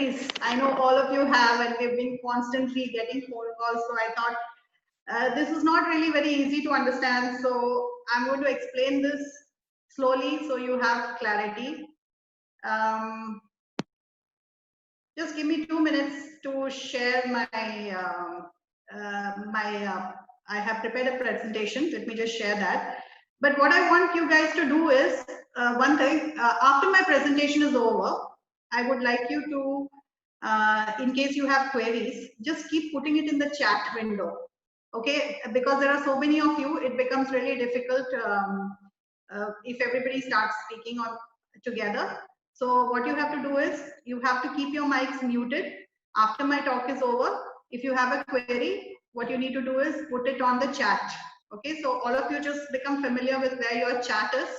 queries. I know all of you have, and we've been constantly getting phone calls. So I thought this is not really very easy to understand. So I'm going to explain this slowly so you have clarity. Just give me 2 minutes to share my I have prepared a presentation. Let me just share that. But what I want you guys to do is one thing. After my presentation is over, I would like you to, in case you have queries, just keep putting it in the chat window. Okay, because there are so many of you, it becomes really difficult if everybody starts speaking on together. So what you have to do is you have to keep your mics muted after my talk is over. If you have a query, what you need to do is put it on the chat. Okay, so all of you just become familiar with where your chat is.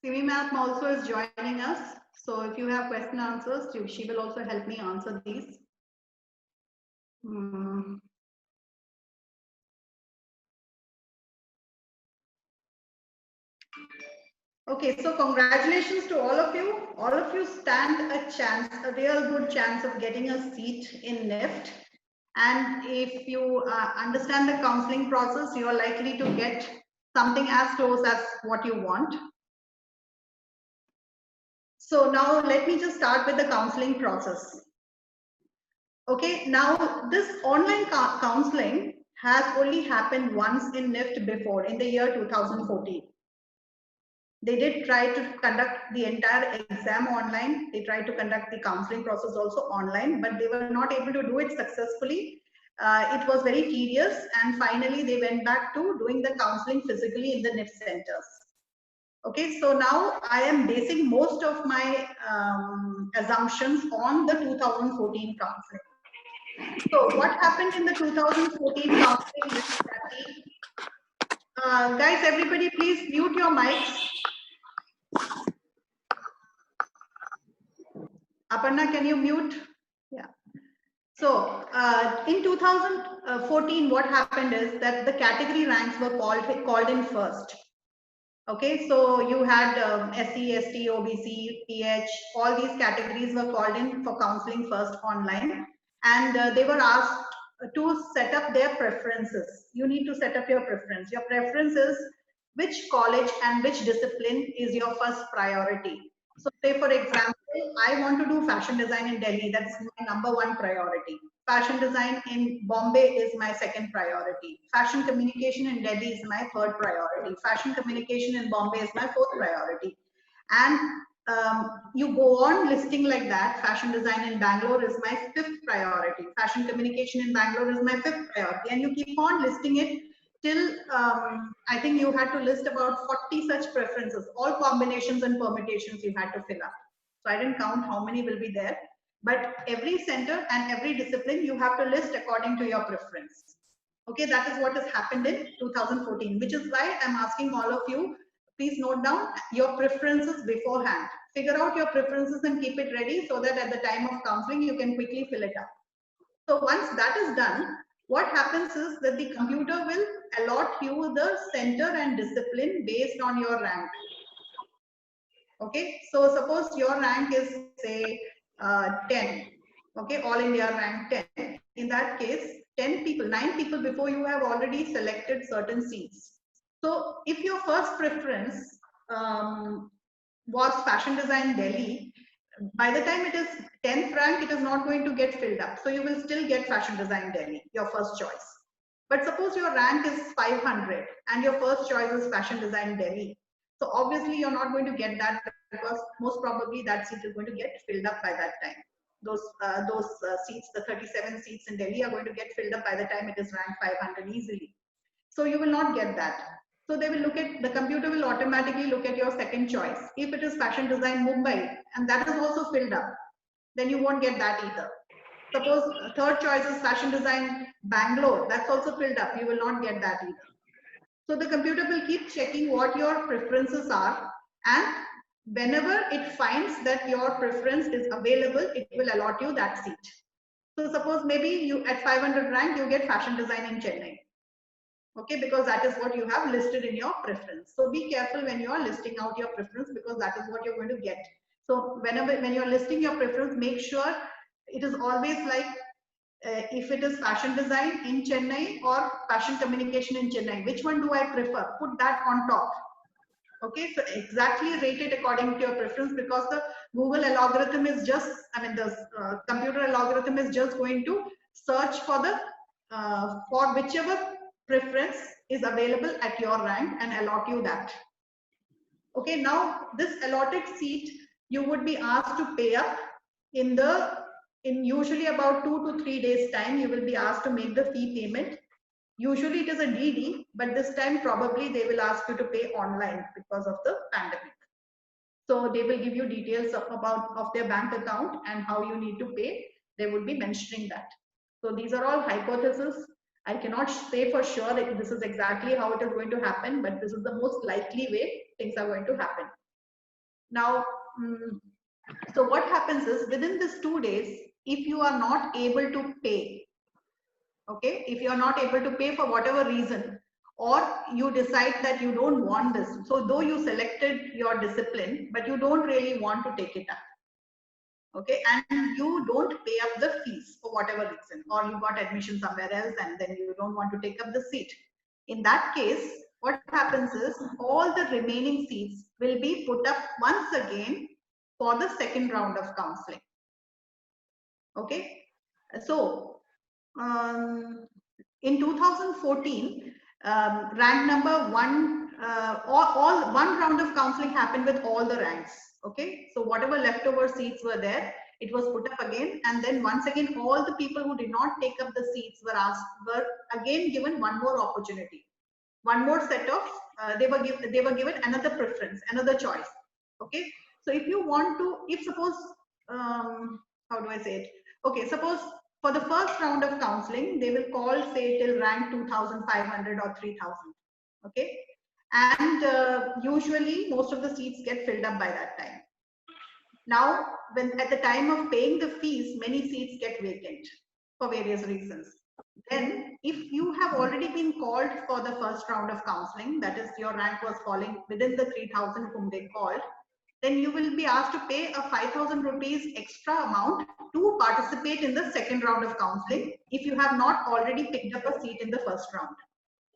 Simi ma'am also is joining us. So if you have question answers, she will also help me answer these. Okay, so congratulations to all of you. All of you stand a chance, a real good chance of getting a seat in NIFT. And if you understand the counseling process, you are likely to get something as close as what you want. So now let me just start with the counseling process. Okay, now this online counseling has only happened once in NIFT before, in the year 2014. They did try to conduct the entire exam online. They tried to conduct the counseling process also online, but they were not able to do it successfully. It was very tedious, and finally they went back to doing the counseling physically in the NIFT centers. Okay, so now I am basing most of my assumptions on the 2014 counseling. So what happened in the 2014 counseling is that guys, everybody please mute your mics. Aparna, can you mute? Yeah. So in 2014, what happened is that the category ranks were called in first. Okay, so you had SC, ST, OBC, PH, all these categories were called in for counseling first online, and they were asked to set up their preferences. You need to set up your preference. Your preference is which college and which discipline is your first priority. So say for example, I want to do fashion design in Delhi. That's my #1 priority. Fashion design in Bombay is my second priority. Fashion communication in Delhi is my third priority. Fashion communication in Bombay is my fourth priority. And you go on listing like that. Fashion design in Bangalore is my fifth priority. Fashion communication in Bangalore is my fifth priority. And you keep on listing it till I think you had to list about 40 such preferences, all combinations and permutations you had to fill up. So I didn't count how many will be there, but every center and every discipline you have to list according to your preference. Okay, that is what has happened in 2014, which is why I'm asking all of you, please note down your preferences beforehand. Figure out your preferences and keep it ready so that at the time of counseling, you can quickly fill it up. So once that is done, what happens is that the computer will allot you the center and discipline based on your rank. Okay, so suppose your rank is say 10, okay, all India rank 10. In that case, 10 people, 9 people before you have already selected certain seats. So if your first preference was Fashion Design Delhi, by the time it is 10th rank, it is not going to get filled up. So you will still get Fashion Design Delhi, your first choice. But suppose your rank is 500 and your first choice is Fashion Design Delhi. So obviously you're not going to get that, because most probably that seat is going to get filled up by that time. Those seats, the 37 seats in Delhi, are going to get filled up by the time it is ranked 500 easily. So you will not get that. So they will look at, the computer will automatically look at your second choice. If it is Fashion Design Mumbai and that is also filled up, then you won't get that either. Suppose third choice is Fashion Design Bangalore, that's also filled up, you will not get that either. So the computer will keep checking what your preferences are, and whenever it finds that your preference is available, it will allot you that seat. So suppose maybe you at 500 rank, you get Fashion Design in Chennai. Okay, because that is what you have listed in your preference. So be careful when you are listing out your preference, because that is what you're going to get. So when you're listing your preference, make sure it is always like, if it is fashion design in Chennai or fashion communication in Chennai, which one do I prefer? Put that on top. Okay, so exactly rate it according to your preference, because the Google algorithm is just, the computer algorithm is just going to search for the for whichever preference is available at your rank and allot you that. Okay, now this allotted seat, you would be asked to pay up in usually about 2 to 3 days time. You will be asked to make the fee payment. Usually it is a DD, but this time probably they will ask you to pay online because of the pandemic. So they will give you details of their bank account and how you need to pay. They would be mentioning that. So these are all hypotheses. I cannot say for sure that this is exactly how it is going to happen, but this is the most likely way things are going to happen. Now, so what happens is, within this 2 days, if you are not able to pay, okay, if you are not able to pay for whatever reason, or you decide that you don't want this, so though you selected your discipline, but you don't really want to take it up, okay, and you don't pay up the fees for whatever reason, or you got admission somewhere else and then you don't want to take up the seat, in that case, what happens is, all the remaining seats will be put up once again for the second round of counseling. Okay, so in 2014, rank number one, all one round of counseling happened with all the ranks. Okay, so whatever leftover seats were there, it was put up again, and then once again, all the people who did not take up the seats were again given one more opportunity, one more set of. They were given another preference, another choice. Okay, so if you want to, if suppose, how do I say it? Okay, suppose for the first round of counseling, they will call, say, till rank 2,500 or 3,000. Okay, and usually most of the seats get filled up by that time. Now, when at the time of paying the fees, many seats get vacant for various reasons. Then, if you have already been called for the first round of counseling, that is, your rank was falling within the 3,000 whom they called, then you will be asked to pay a 5,000 rupees extra amount to participate in the second round of counseling if you have not already picked up a seat in the first round.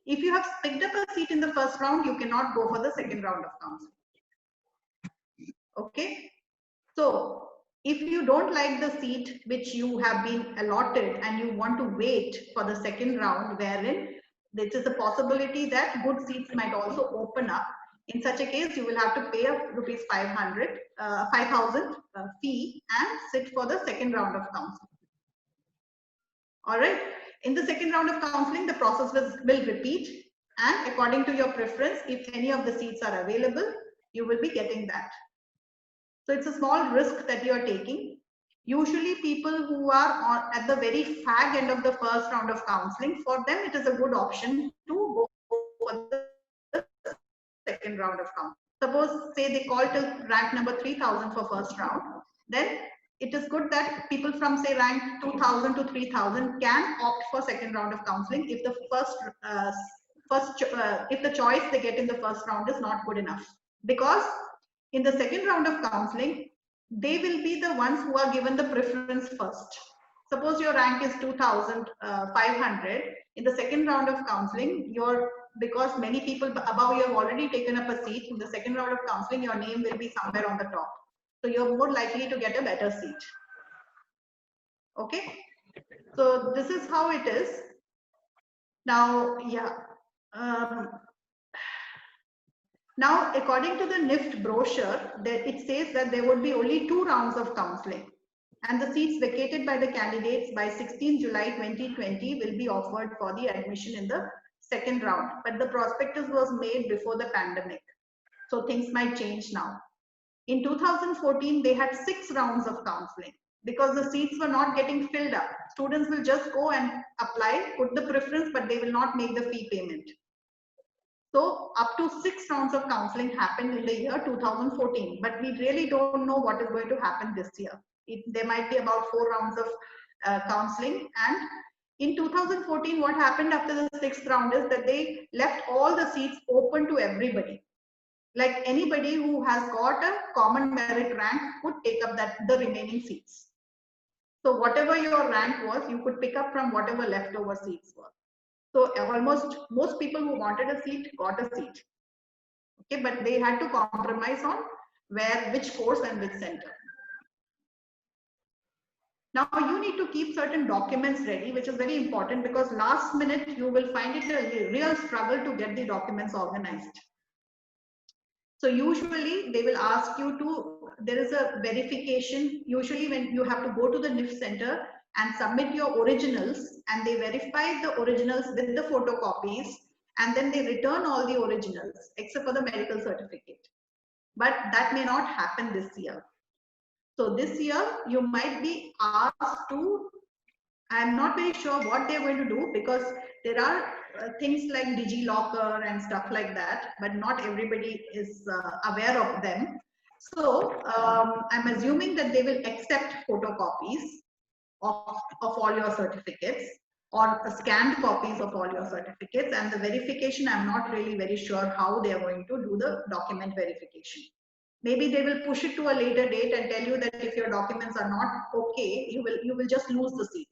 If you have picked up a seat in the first round, you cannot go for the second round of counseling. Okay, so if you don't like the seat which you have been allotted and you want to wait for the second round, wherein there is a possibility that good seats might also open up, in such a case you will have to pay a rupees 5,000 fee and sit for the second round of counseling. All right, in the second round of counseling, the process will repeat, and according to your preference, if any of the seats are available, you will be getting that. So it's a small risk that you are taking. Usually people who are at the very fag end of the first round of counseling, for them it is a good option to go for the second round of counseling. Suppose, say they call till rank number 3,000 for first round, then it is good that people from, say, rank 2,000 to 3,000 can opt for second round of counseling if the if the choice they get in the first round is not good enough, because in the second round of counseling, they will be the ones who are given the preference first. Suppose your rank is 2,500. In the second round of counseling, because many people above you have already taken up a seat. In the second round of counseling, your name will be somewhere on the top. So you're more likely to get a better seat. Okay. So this is how it is. Now, yeah. Now, according to the NIFT brochure, it says that there would be only 2 rounds of counseling, and the seats vacated by the candidates by 16 July 2020 will be offered for the admission in the second round. But the prospectus was made before the pandemic, so things might change now. In 2014, they had 6 rounds of counseling because the seats were not getting filled up. Students will just go and apply, put the preference, but they will not make the fee payment. So up to 6 rounds of counseling happened in the year 2014, but we really don't know what is going to happen this year. There might be about 4 rounds of counseling. And in 2014, what happened after the 6th round is that they left all the seats open to everybody. Like anybody who has got a common merit rank could take up the remaining seats. So whatever your rank was, you could pick up from whatever leftover seats were. So almost most people who wanted a seat got a seat. Okay, but they had to compromise on which course and which center. Now you need to keep certain documents ready, which is very important because last minute you will find it a real struggle to get the documents organized. So usually they will ask you to, there is a verification, usually when you have to go to the NIFT center and submit your originals, and they verify the originals with the photocopies, and then they return all the originals except for the medical certificate. But that may not happen this year. So this year you might be asked to, I'm not very sure what they're going to do because there are things like DigiLocker and stuff like that, but not everybody is aware of them. So I'm assuming that they will accept photocopies of all your certificates or scanned copies of all your certificates, and the verification, I'm not really very sure how they are going to do the document verification. Maybe they will push it to a later date and tell you that if your documents are not okay, you will just lose the seat,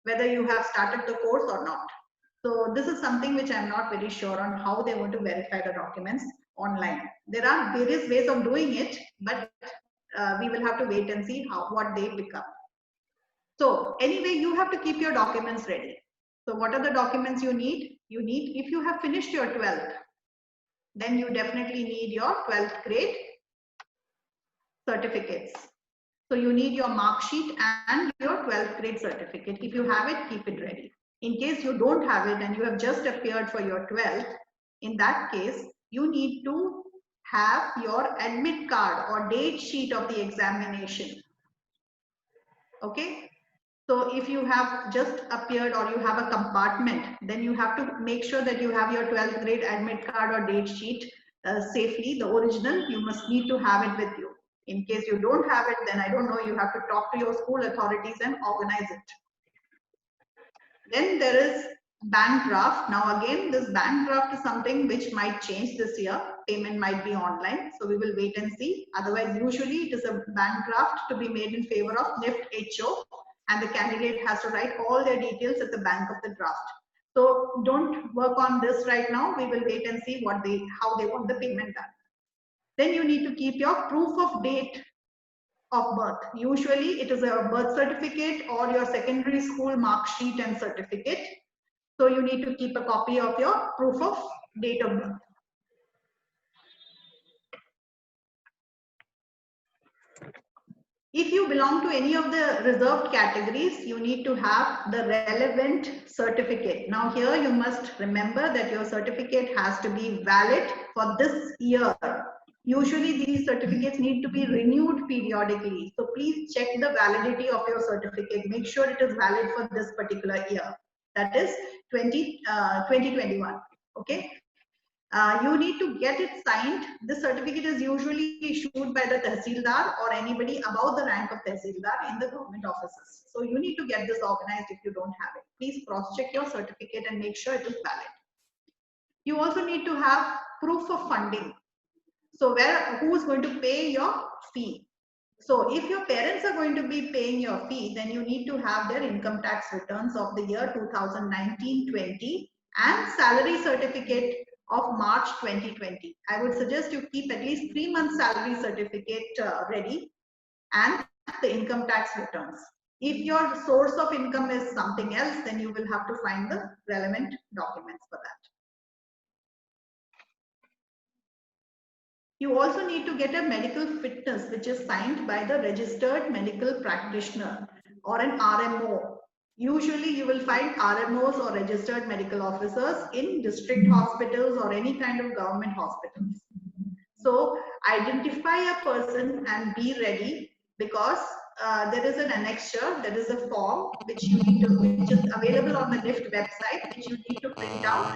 whether you have started the course or not. So this is something which I'm not very sure on how they want to verify the documents online. There are various ways of doing it, but we will have to wait and see what they pick up. So anyway, you have to keep your documents ready. So what are the documents you need? You need, if you have finished your 12th, then you definitely need your 12th grade certificates. So you need your mark sheet and your 12th grade certificate. If you have it, keep it ready. In case you don't have it and you have just appeared for your 12th, in that case, you need to have your admit card or date sheet of the examination. Okay. So if you have just appeared or you have a compartment, then you have to make sure that you have your 12th grade admit card or date sheet safely. The original, you must need to have it with you. In case you don't have it, then I don't know, you have to talk to your school authorities and organize it. Then there is bank draft. Now again, this bank draft is something which might change this year. Payment might be online. So we will wait and see. Otherwise, usually it is a bank draft to be made in favor of NIFT HO, and the candidate has to write all their details at the bank of the draft. So don't work on this right now. We will wait and see how they want the payment done. Then you need to keep your proof of date of birth. Usually it is a birth certificate or your secondary school mark sheet and certificate. So you need to keep a copy of your proof of date of birth. If you belong to any of the reserved categories, you need to have the relevant certificate. Now here you must remember that your certificate has to be valid for this year. Usually these certificates need to be renewed periodically. So please check the validity of your certificate. Make sure it is valid for this particular year. That is 2021. Okay. You need to get it signed. This certificate is usually issued by the Tehsildar or anybody above the rank of Tehsildar in the government offices. So you need to get this organized if you don't have it. Please cross-check your certificate and make sure it is valid. You also need to have proof of funding. So who is going to pay your fee? So if your parents are going to be paying your fee, then you need to have their income tax returns of the year 2019-20 and salary certificate of March 2020. I would suggest you keep at least 3 months salary certificate ready, and the income tax returns. If your source of income is something else, then you will have to find the relevant documents for that. You also need to get a medical fitness which is signed by the registered medical practitioner or an RMO. Usually you will find RMOs or registered medical officers in district hospitals or any kind of government hospitals. So identify a person and be ready, because there is an annexure, there is a form which you need to, which is available on the NIFT website, which you need to print out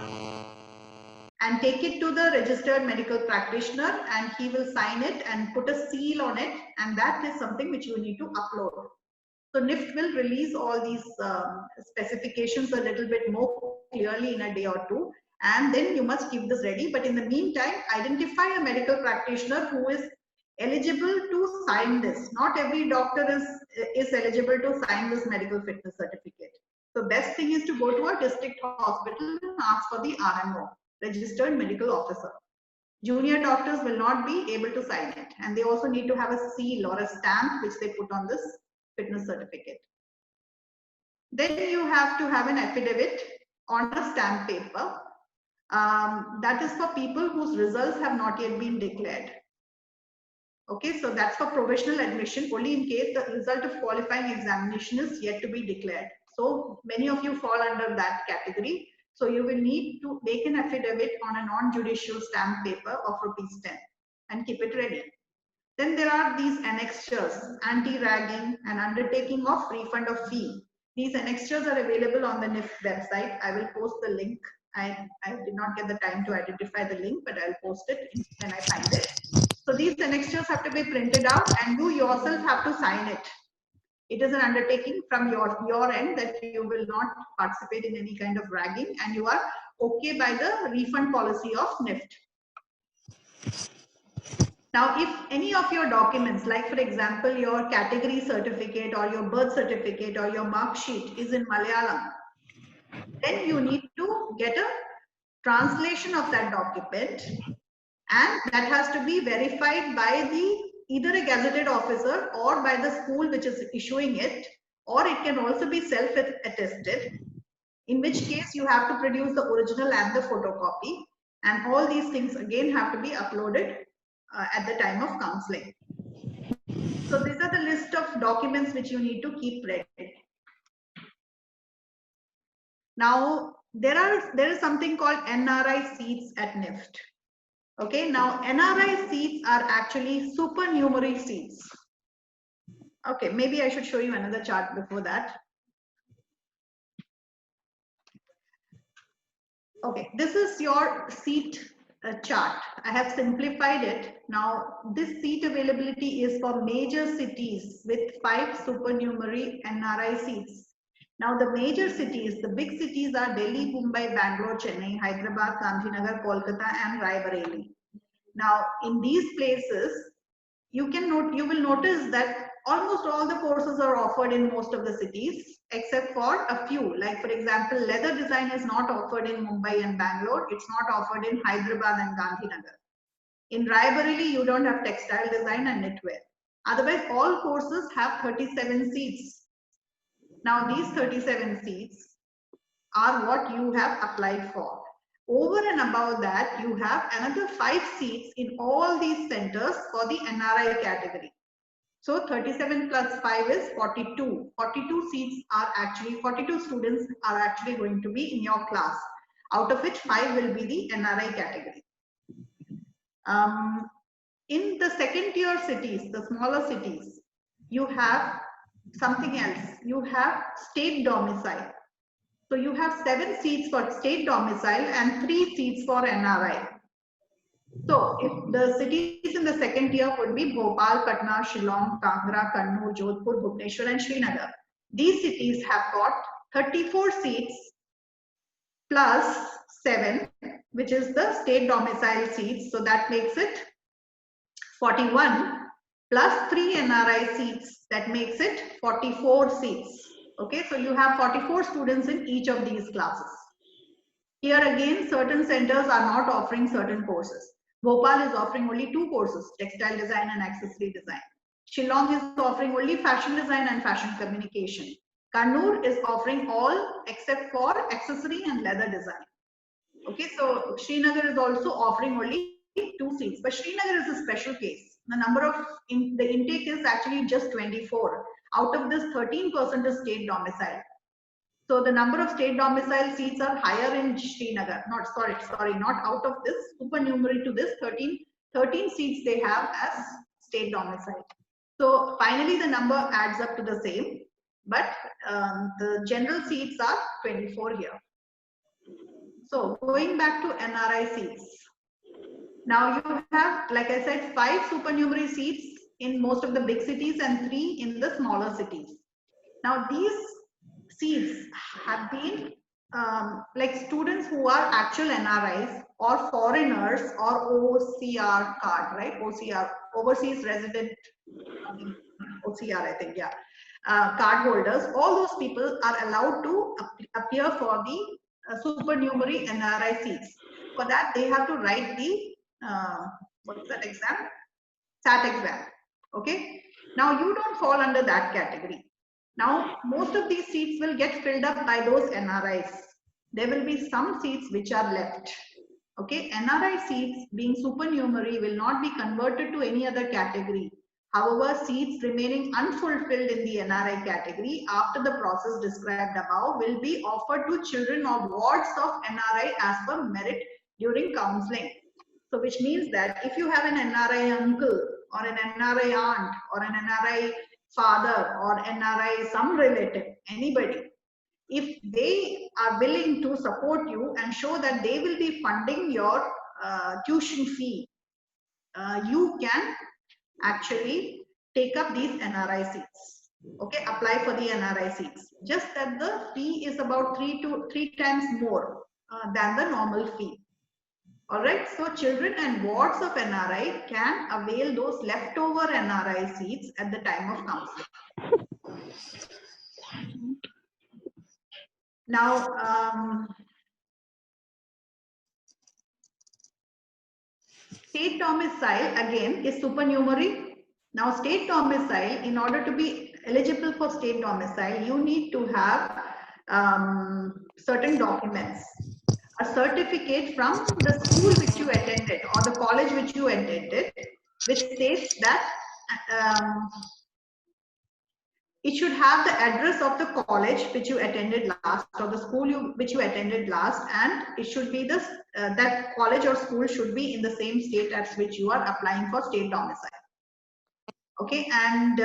and take it to the registered medical practitioner, and he will sign it and put a seal on it, and that is something which you need to upload. So NIFT will release all these specifications a little bit more clearly in a day or two, and then you must keep this ready. But in the meantime, identify a medical practitioner who is eligible to sign this. Not every doctor is eligible to sign this medical fitness certificate. So best thing is to go to a district hospital and ask for the RMO, registered medical officer. Junior doctors will not be able to sign it, and they also need to have a seal or a stamp which they put on this fitness certificate. Then you have to have an affidavit on a stamp paper. That is for people whose results have not yet been declared. Okay, so that's for provisional admission, only in case the result of qualifying examination is yet to be declared. So many of you fall under that category. So you will need to make an affidavit on a non-judicial stamp paper of ₹10 and keep it ready. Then there are these annexures, anti-ragging and undertaking of refund of fee. These annexures are available on the NIFT website. I will post the link. I did not get the time to identify the link, but I'll post it when I find it. So these annexures have to be printed out, and you yourself have to sign it. It is an undertaking from your end that you will not participate in any kind of ragging, and you are okay by the refund policy of NIFT. Now, if any of your documents, like for example, your category certificate or your birth certificate or your mark sheet is in Malayalam, then you need to get a translation of that document, and that has to be verified by either a gazetted officer or by the school which is issuing it, or it can also be self-attested, in which case you have to produce the original and the photocopy, and all these things again have to be uploaded at the time of counseling. So these are the list of documents which you need to keep ready. Now there is something called NRI seats at NIFT. Okay, now NRI seats are actually supernumerary seats. Okay, maybe I should show you another chart before that. Okay, this is your seat chart. I have simplified it. Now this seat availability is for major cities with 5 supernumerary NRI seats. Now the major cities, the big cities are Delhi, Mumbai, Bangalore, Chennai, Hyderabad, Gandhinagar, Kolkata and Raebareli. Now in these places, you will notice that almost all the courses are offered in most of the cities, except for a few. Like for example, leather design is not offered in Mumbai and Bangalore. It's not offered in Hyderabad and Gandhinagar. In Raebareli, you don't have textile design and knitwear. Otherwise, all courses have 37 seats. Now these 37 seats are what you have applied for. Over and above that, you have another 5 seats in all these centers for the NRI category. So 37 plus 5 is 42. 42 seats are actually, 42 students are actually going to be in your class, out of which 5 will be the NRI category. In the second tier cities, the smaller cities, you have something else. You have state domicile. So you have 7 seats for state domicile and 3 seats for NRI. So if the cities in the second tier would be Bhopal, Patna, Shillong, Kangra, Kannur, Jodhpur, Bhubaneswar and Srinagar. These cities have got 34 seats plus 7, which is the state domicile seats. So that makes it 41 plus 3 NRI seats. That makes it 44 seats. Okay, so you have 44 students in each of these classes. Here again, certain centers are not offering certain courses. Bhopal is offering only 2 courses, textile design and accessory design. Shillong is offering only fashion design and fashion communication. Kannur is offering all except for accessory and leather design. Okay, so Srinagar is also offering only 2 seats, but Srinagar is a special case. The number of the intake is actually just 24. Out of this, 13% is state domicile. So the number of state domicile seats are higher in Srinagar. Not out of this supernumerary to this 13 seats they have as state domicile. So finally the number adds up to the same, but the general seats are 24 here. So going back to NRI seats. Now you have, like I said, 5 supernumerary seats in most of the big cities and 3 in the smaller cities. Now these seats have been like students who are actual NRIs or foreigners or OCR card, right? OCR, overseas resident, OCR, I think, yeah. Card holders, all those people are allowed to appear for the supernumerary NRI seats. For that, they have to write the what's that exam? SAT exam. Okay. Now you don't fall under that category. Now most of these seats will get filled up by those NRIs. There will be some seats which are left. Okay. NRI seats being supernumerary will not be converted to any other category. However, seats remaining unfulfilled in the NRI category after the process described above will be offered to children of wards of NRI as per merit during counseling. So which means that if you have an NRI uncle or an NRI aunt or an NRI father or NRI some relative, anybody, if they are willing to support you and show that they will be funding your tuition fee, you can actually take up these NRI seats. Okay, apply for the NRI seats. Just that the fee is about 3 times more than the normal fee. All right, so children and wards of NRI can avail those leftover NRI seats at the time of counseling. Now, state domicile again is supernumerary. Now, state domicile, in order to be eligible for state domicile, you need to have certain documents. A certificate from the school which you attended or the college which you attended, which states that it should have the address of the college which you attended last or the school which you attended last, and it should be this that college or school should be in the same state as which you are applying for state domicile. Okay, and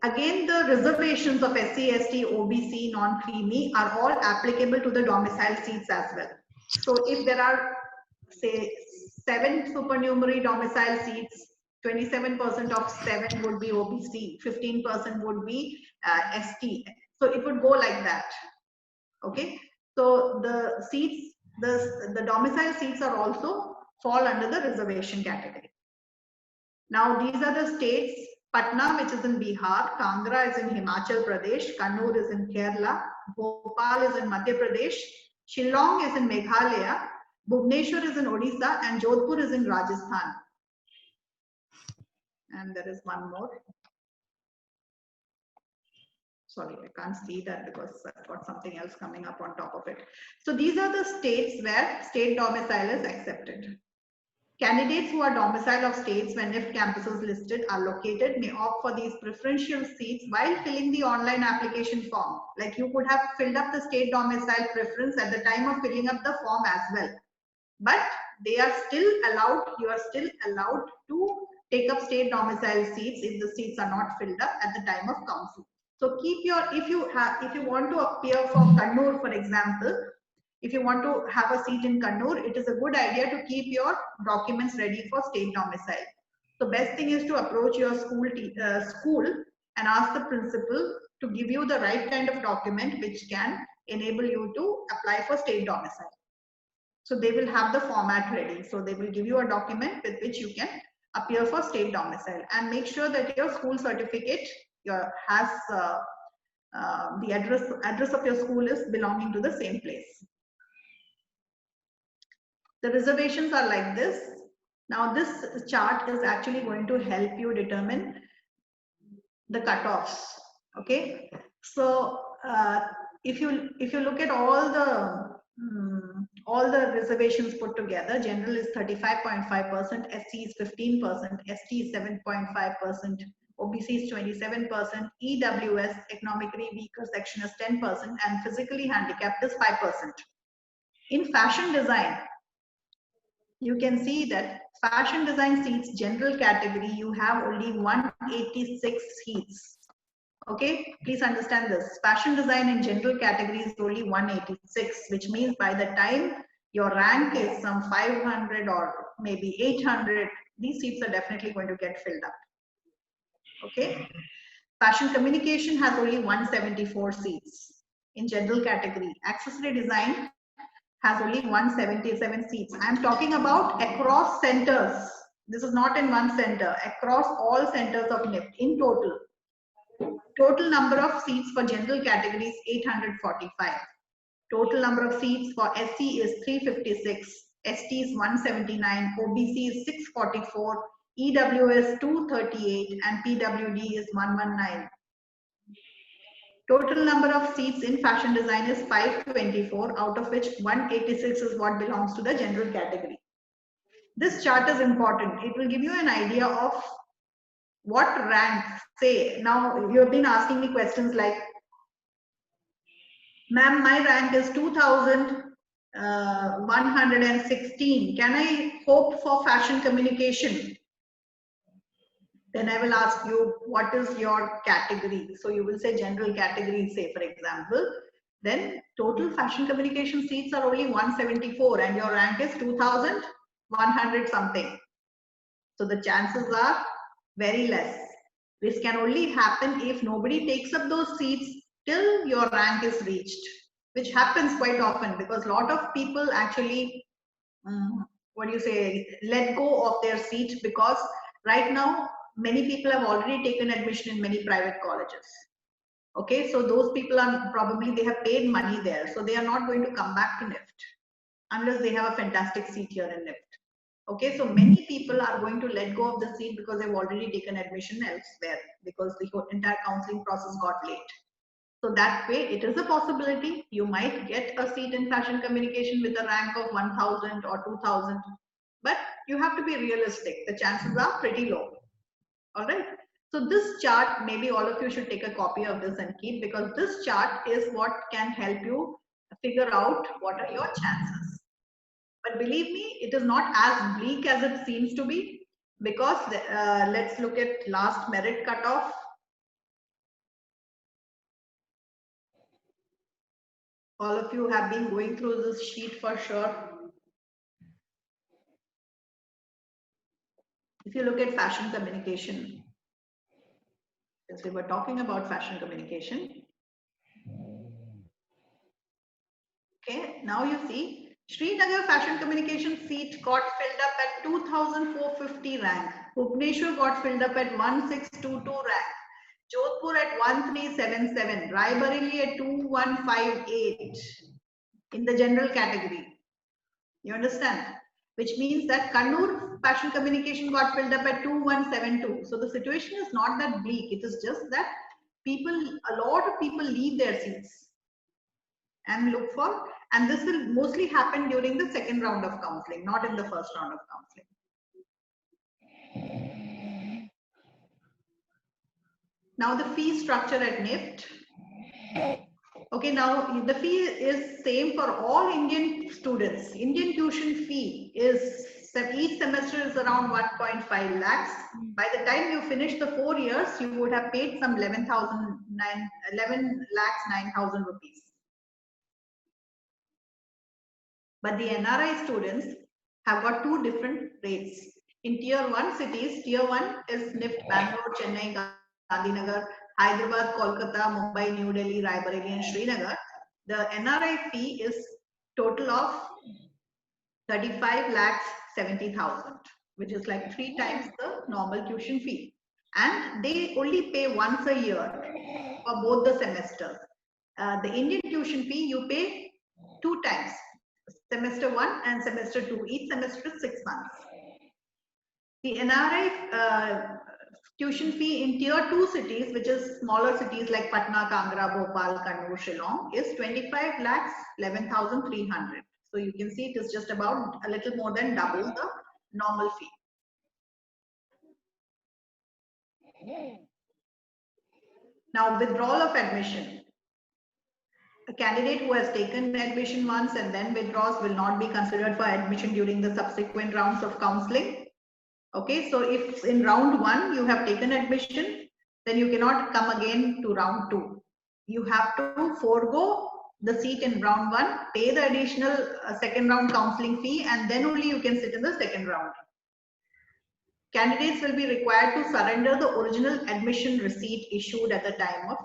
again, the reservations of SC, ST, OBC, non-creamy are all applicable to the domicile seats as well. So if there are, say, 7 supernumerary domicile seats, 27% of 7 would be OBC, 15% would be ST. So it would go like that. Okay. So the seats, the domicile seats are also fall under the reservation category. Now these are the states. Patna, which is in Bihar, Kangra is in Himachal Pradesh, Kannur is in Kerala, Bhopal is in Madhya Pradesh, Shillong is in Meghalaya, Bhubaneswar is in Odisha, and Jodhpur is in Rajasthan. And there is one more. Sorry, I can't see that because I've got something else coming up on top of it. So these are the states where state domicile is accepted. Candidates who are domicile of states when NIFT campuses listed are located may opt for these preferential seats while filling the online application form. Like you could have filled up the state domicile preference at the time of filling up the form as well. But they are still allowed, you are still allowed to take up state domicile seats if the seats are not filled up at the time of council. So keep your, if you want to appear for Kannur, for example, if you want to have a seat in Kannur, it is a good idea to keep your documents ready for state domicile. So best thing is to approach your school and ask the principal to give you the right kind of document which can enable you to apply for state domicile. So they will have the format ready. So they will give you a document with which you can appear for state domicile, and make sure that your school certificate has the address of your school is belonging to the same place. The reservations are like this. Now this chart is actually going to help you determine the cutoffs. Okay, so if you look at all the reservations put together, general is 35.5%, SC is 15%, ST is 7.5%, OBC is 27%, EWS, economically weaker section, is 10%, and physically handicapped is 5%. In fashion design, you can see that fashion design seats general category, you have only 186 seats. Okay, please understand this. Fashion design in general category is only 186, which means by the time your rank is some 500 or maybe 800, these seats are definitely going to get filled up. Okay, fashion communication has only 174 seats in general category. Accessory design has only 177 seats. I am talking about across centers. This is not in one center, across all centers of NIFT in total. Total number of seats for general category is 845. Total number of seats for SC is 356, ST is 179, OBC is 644, EWS 238, and PWD is 119. Total number of seats in fashion design is 524, out of which 186 is what belongs to the general category. This chart is important. It will give you an idea of what rank, say, now you have been asking me questions like, ma'am, my rank is 2116. Can I hope for fashion communication? Then I will ask you, what is your category? So you will say general category, say for example. Then total fashion communication seats are only 174 and your rank is 2100 something. So the chances are very less. This can only happen if nobody takes up those seats till your rank is reached, which happens quite often because a lot of people actually, let go of their seat because right now many people have already taken admission in many private colleges. Okay, so those people are probably, they have paid money there, so they are not going to come back to NIFT unless they have a fantastic seat here in NIFT. Okay, so many people are going to let go of the seat because they've already taken admission elsewhere because the entire counseling process got late. So that way, it is a possibility you might get a seat in fashion communication with a rank of 1000 or 2000, but you have to be realistic. The chances are pretty low. All right. So this chart, maybe all of you should take a copy of this and keep, because this chart is what can help you figure out what are your chances. But believe me, it is not as bleak as it seems to be, because let's look at last merit cutoff. All of you have been going through this sheet for sure. If you look at fashion communication, since we were talking about fashion communication, okay, now you see Srinagar fashion communication seat got filled up at 2450 rank. Bhubaneswar got filled up at 1622 rank. Jodhpur at 1377. Raebareli at 2158 in the general category. You understand? Which means that Kannur fashion communication got filled up at 2172. So the situation is not that bleak. It is just that a lot of people leave their seats and look for, and this will mostly happen during the second round of counseling, not in the first round of counseling. Now the fee structure at NIFT. Okay, now the fee is same for all Indian students. Indian tuition fee is, each semester is around 1.5 lakhs. By the time you finish the 4 years, you would have paid some 11 lakhs 9,000 rupees. But the NRI students have got two different rates. In tier 1 cities, tier 1 is NIFT, Bangalore, Chennai, Gandhinagar, Hyderabad, Kolkata, Mumbai, New Delhi, Raebareli, and Srinagar. The NRI fee is total of 35 lakhs 70,000, which is like 3 times the normal tuition fee. And they only pay once a year. for both the semesters. The Indian tuition fee you pay 2 times, semester 1 and semester 2. Each semester is 6 months. The NRI tuition fee in tier 2 cities, which is smaller cities like Patna, Kangra, Bhopal, Kannur, Shillong, is 25 lakhs 11,300. So you can see it is just about a little more than double the normal fee. Now, withdrawal of admission. A candidate who has taken admission once and then withdraws will not be considered for admission during the subsequent rounds of counseling. Okay, so if in round 1 you have taken admission, then you cannot come again to round 2. You have to forego the seat in round 1, pay the additional second round counseling fee, and then only you can sit in the second round. Candidates will be required to surrender the original admission receipt issued at the time of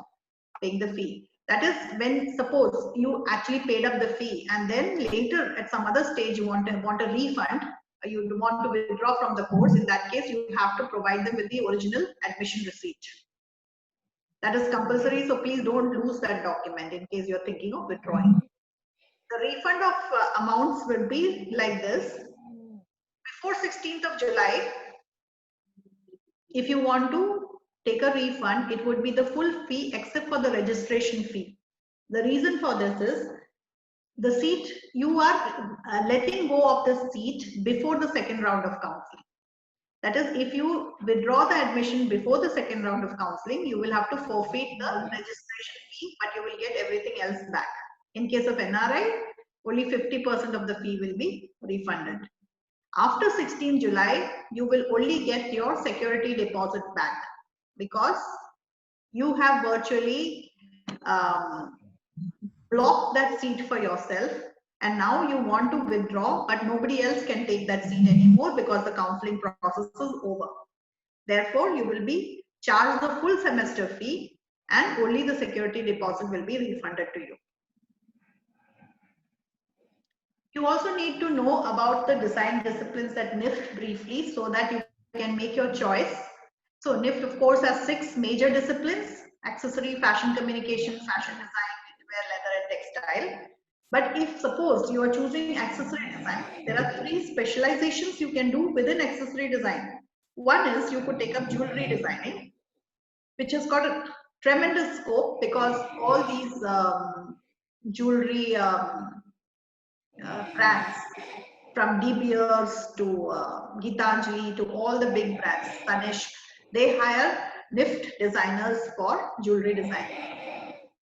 paying the fee. That is when, suppose you actually paid up the fee and then later at some other stage you want a refund, you want to withdraw from the course. In that case, you have to provide them with the original admission receipt. That is compulsory, so please don't lose that document in case you're thinking of withdrawing. The refund of amounts will be like this. Before 16th of July, if you want to take a refund, it would be the full fee except for the registration fee. The reason for this is the seat, you are letting go of the seat before the second round of counseling. That is, if you withdraw the admission before the second round of counseling, you will have to forfeit the registration fee, but you will get everything else back. In case of NRI, only 50% of the fee will be refunded. After 16 July, you will only get your security deposit back because you have virtually blocked that seat for yourself, and now you want to withdraw, but nobody else can take that seat anymore because the counseling process is over. Therefore, you will be charged the full semester fee and only the security deposit will be refunded to you. You also need to know about the design disciplines at NIFT briefly so that you can make your choice. So NIFT, of course, has 6 major disciplines: accessory, fashion communication, fashion design, knitwear, leather and textile. But if suppose you are choosing accessory design, there are 3 specializations you can do within accessory design. One is you could take up jewelry designing, which has got a tremendous scope because all these jewelry brands, from De Beers to Gitanjali to all the big brands, Tanishq, they hire NIFT designers for jewelry design.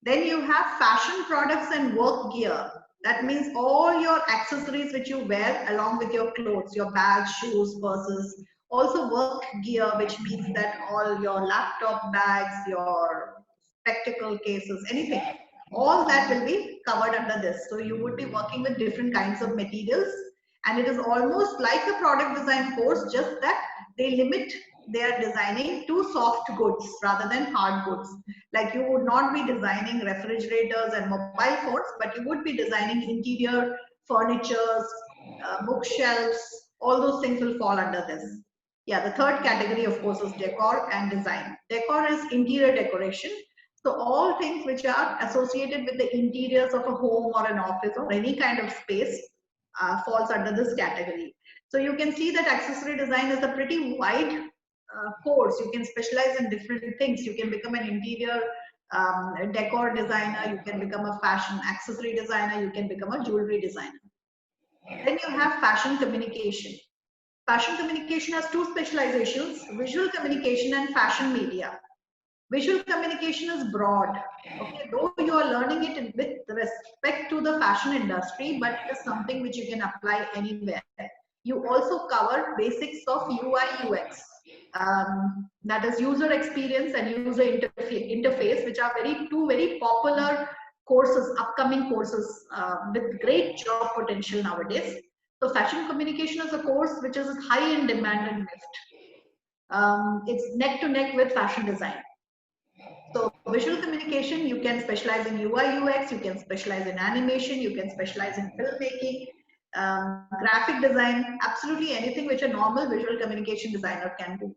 Then you have fashion products and work gear. That means all your accessories which you wear along with your clothes, your bags, shoes, purses. Also work gear, which means that all your laptop bags, your spectacle cases, anything. All that will be covered under this. So you would be working with different kinds of materials, and it is almost like a product design course, just that they limit their designing to soft goods rather than hard goods. Like you would not be designing refrigerators and mobile phones, but you would be designing interior furnitures, bookshelves. All those things will fall under this. Yeah, the third category, of course, is decor and design. Decor is interior decoration. So all things which are associated with the interiors of a home or an office or any kind of space falls under this category. So you can see that accessory design is a pretty wide course. You can specialize in different things. You can become an interior decor designer, you can become a fashion accessory designer, you can become a jewelry designer. Then you have fashion communication. Fashion communication has 2 specializations: visual communication and fashion media. Visual communication is broad, okay, though you are learning it with respect to the fashion industry, but it is something which you can apply anywhere. You also cover basics of UI UX, that is user experience and user interface, which are 2 very popular courses, upcoming courses with great job potential nowadays. So fashion communication is a course which is high in demand in NIFT. It's neck to neck with fashion design. So visual communication, you can specialize in UI UX, you can specialize in animation, you can specialize in filmmaking, graphic design, absolutely anything which a normal visual communication designer can do.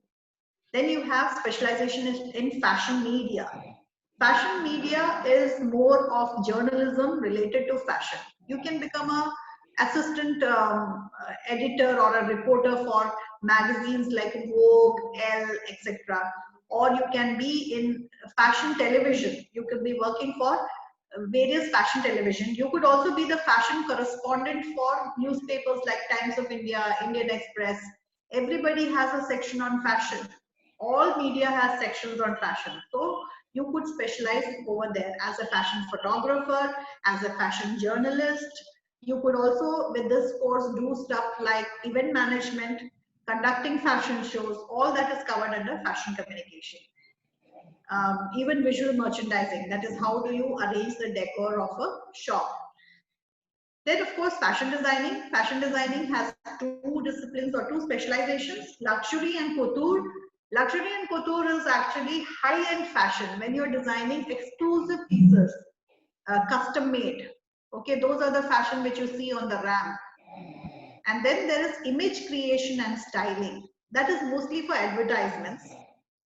Then you have specialization in fashion media. Fashion media is more of journalism related to fashion. You can become a assistant editor or a reporter for magazines like Vogue, Elle, etc. Or you can be in fashion television. You could be working for various fashion television. You could also be the fashion correspondent for newspapers like Times of India, Indian Express. Everybody has a section on fashion. All media has sections on fashion. So you could specialize over there as a fashion photographer, as a fashion journalist. You could also, with this course, do stuff like event management, conducting fashion shows. All that is covered under fashion communication. Even visual merchandising, that is how do you arrange the decor of a shop. Then of course fashion designing. Fashion designing has two disciplines or two specializations, luxury and couture. Luxury and couture is actually high-end fashion when you're designing exclusive pieces, custom made. Okay, those are the fashion which you see on the ramp. And then there is image creation and styling. That is mostly for advertisements.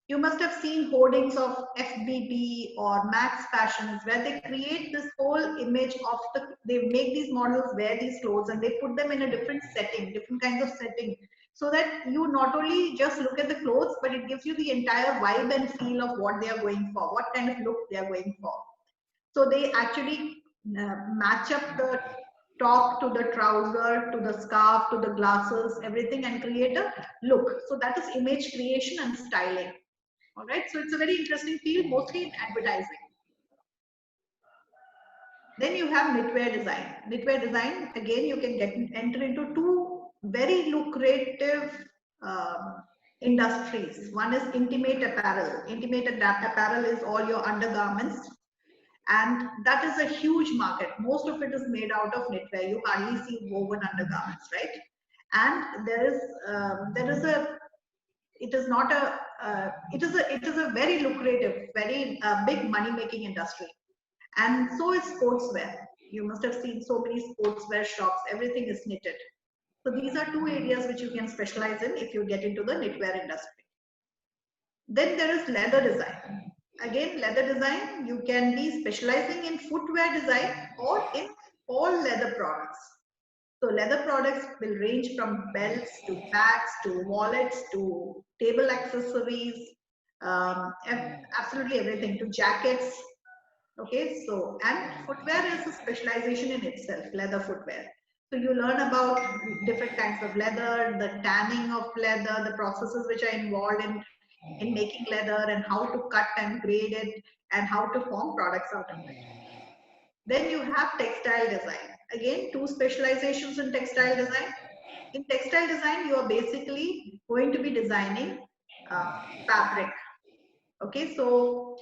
You must have seen hoardings of FBB or Max Fashions where they create this whole image of they make these models wear these clothes and they put them in a different setting, different kinds of setting, so that you not only just look at the clothes, but it gives you the entire vibe and feel of what they are going for, what kind of look they are going for. So they actually match up the top to the trouser, to the scarf, to the glasses, everything, and create a look. So that is image creation and styling. All right, so it's a very interesting field, mostly in advertising. Then you have knitwear design. Knitwear design, again, you can enter into two very lucrative industries. One is intimate apparel. Intimate apparel is all your undergarments, and that is a huge market. Most of it is made out of knitwear. You hardly see woven undergarments, right? And there is a it is not a it is a very lucrative, very big money making industry. And so is sportswear. You must have seen so many sportswear shops. Everything is knitted. So these are two areas which you can specialize in if you get into the knitwear industry. Then there is leather design. Again, leather design, you can be specializing in footwear design or in all leather products. So leather products will range from belts to bags to wallets to table accessories, absolutely everything, to jackets. Okay, so and footwear is a specialization in itself, leather footwear. So you learn about different kinds of leather, the tanning of leather, the processes which are involved in making leather, and how to cut and grade it, and how to form products out of it. Then you have textile design. Again, two specializations in textile design. In textile design, you are basically going to be designing fabric. Okay, so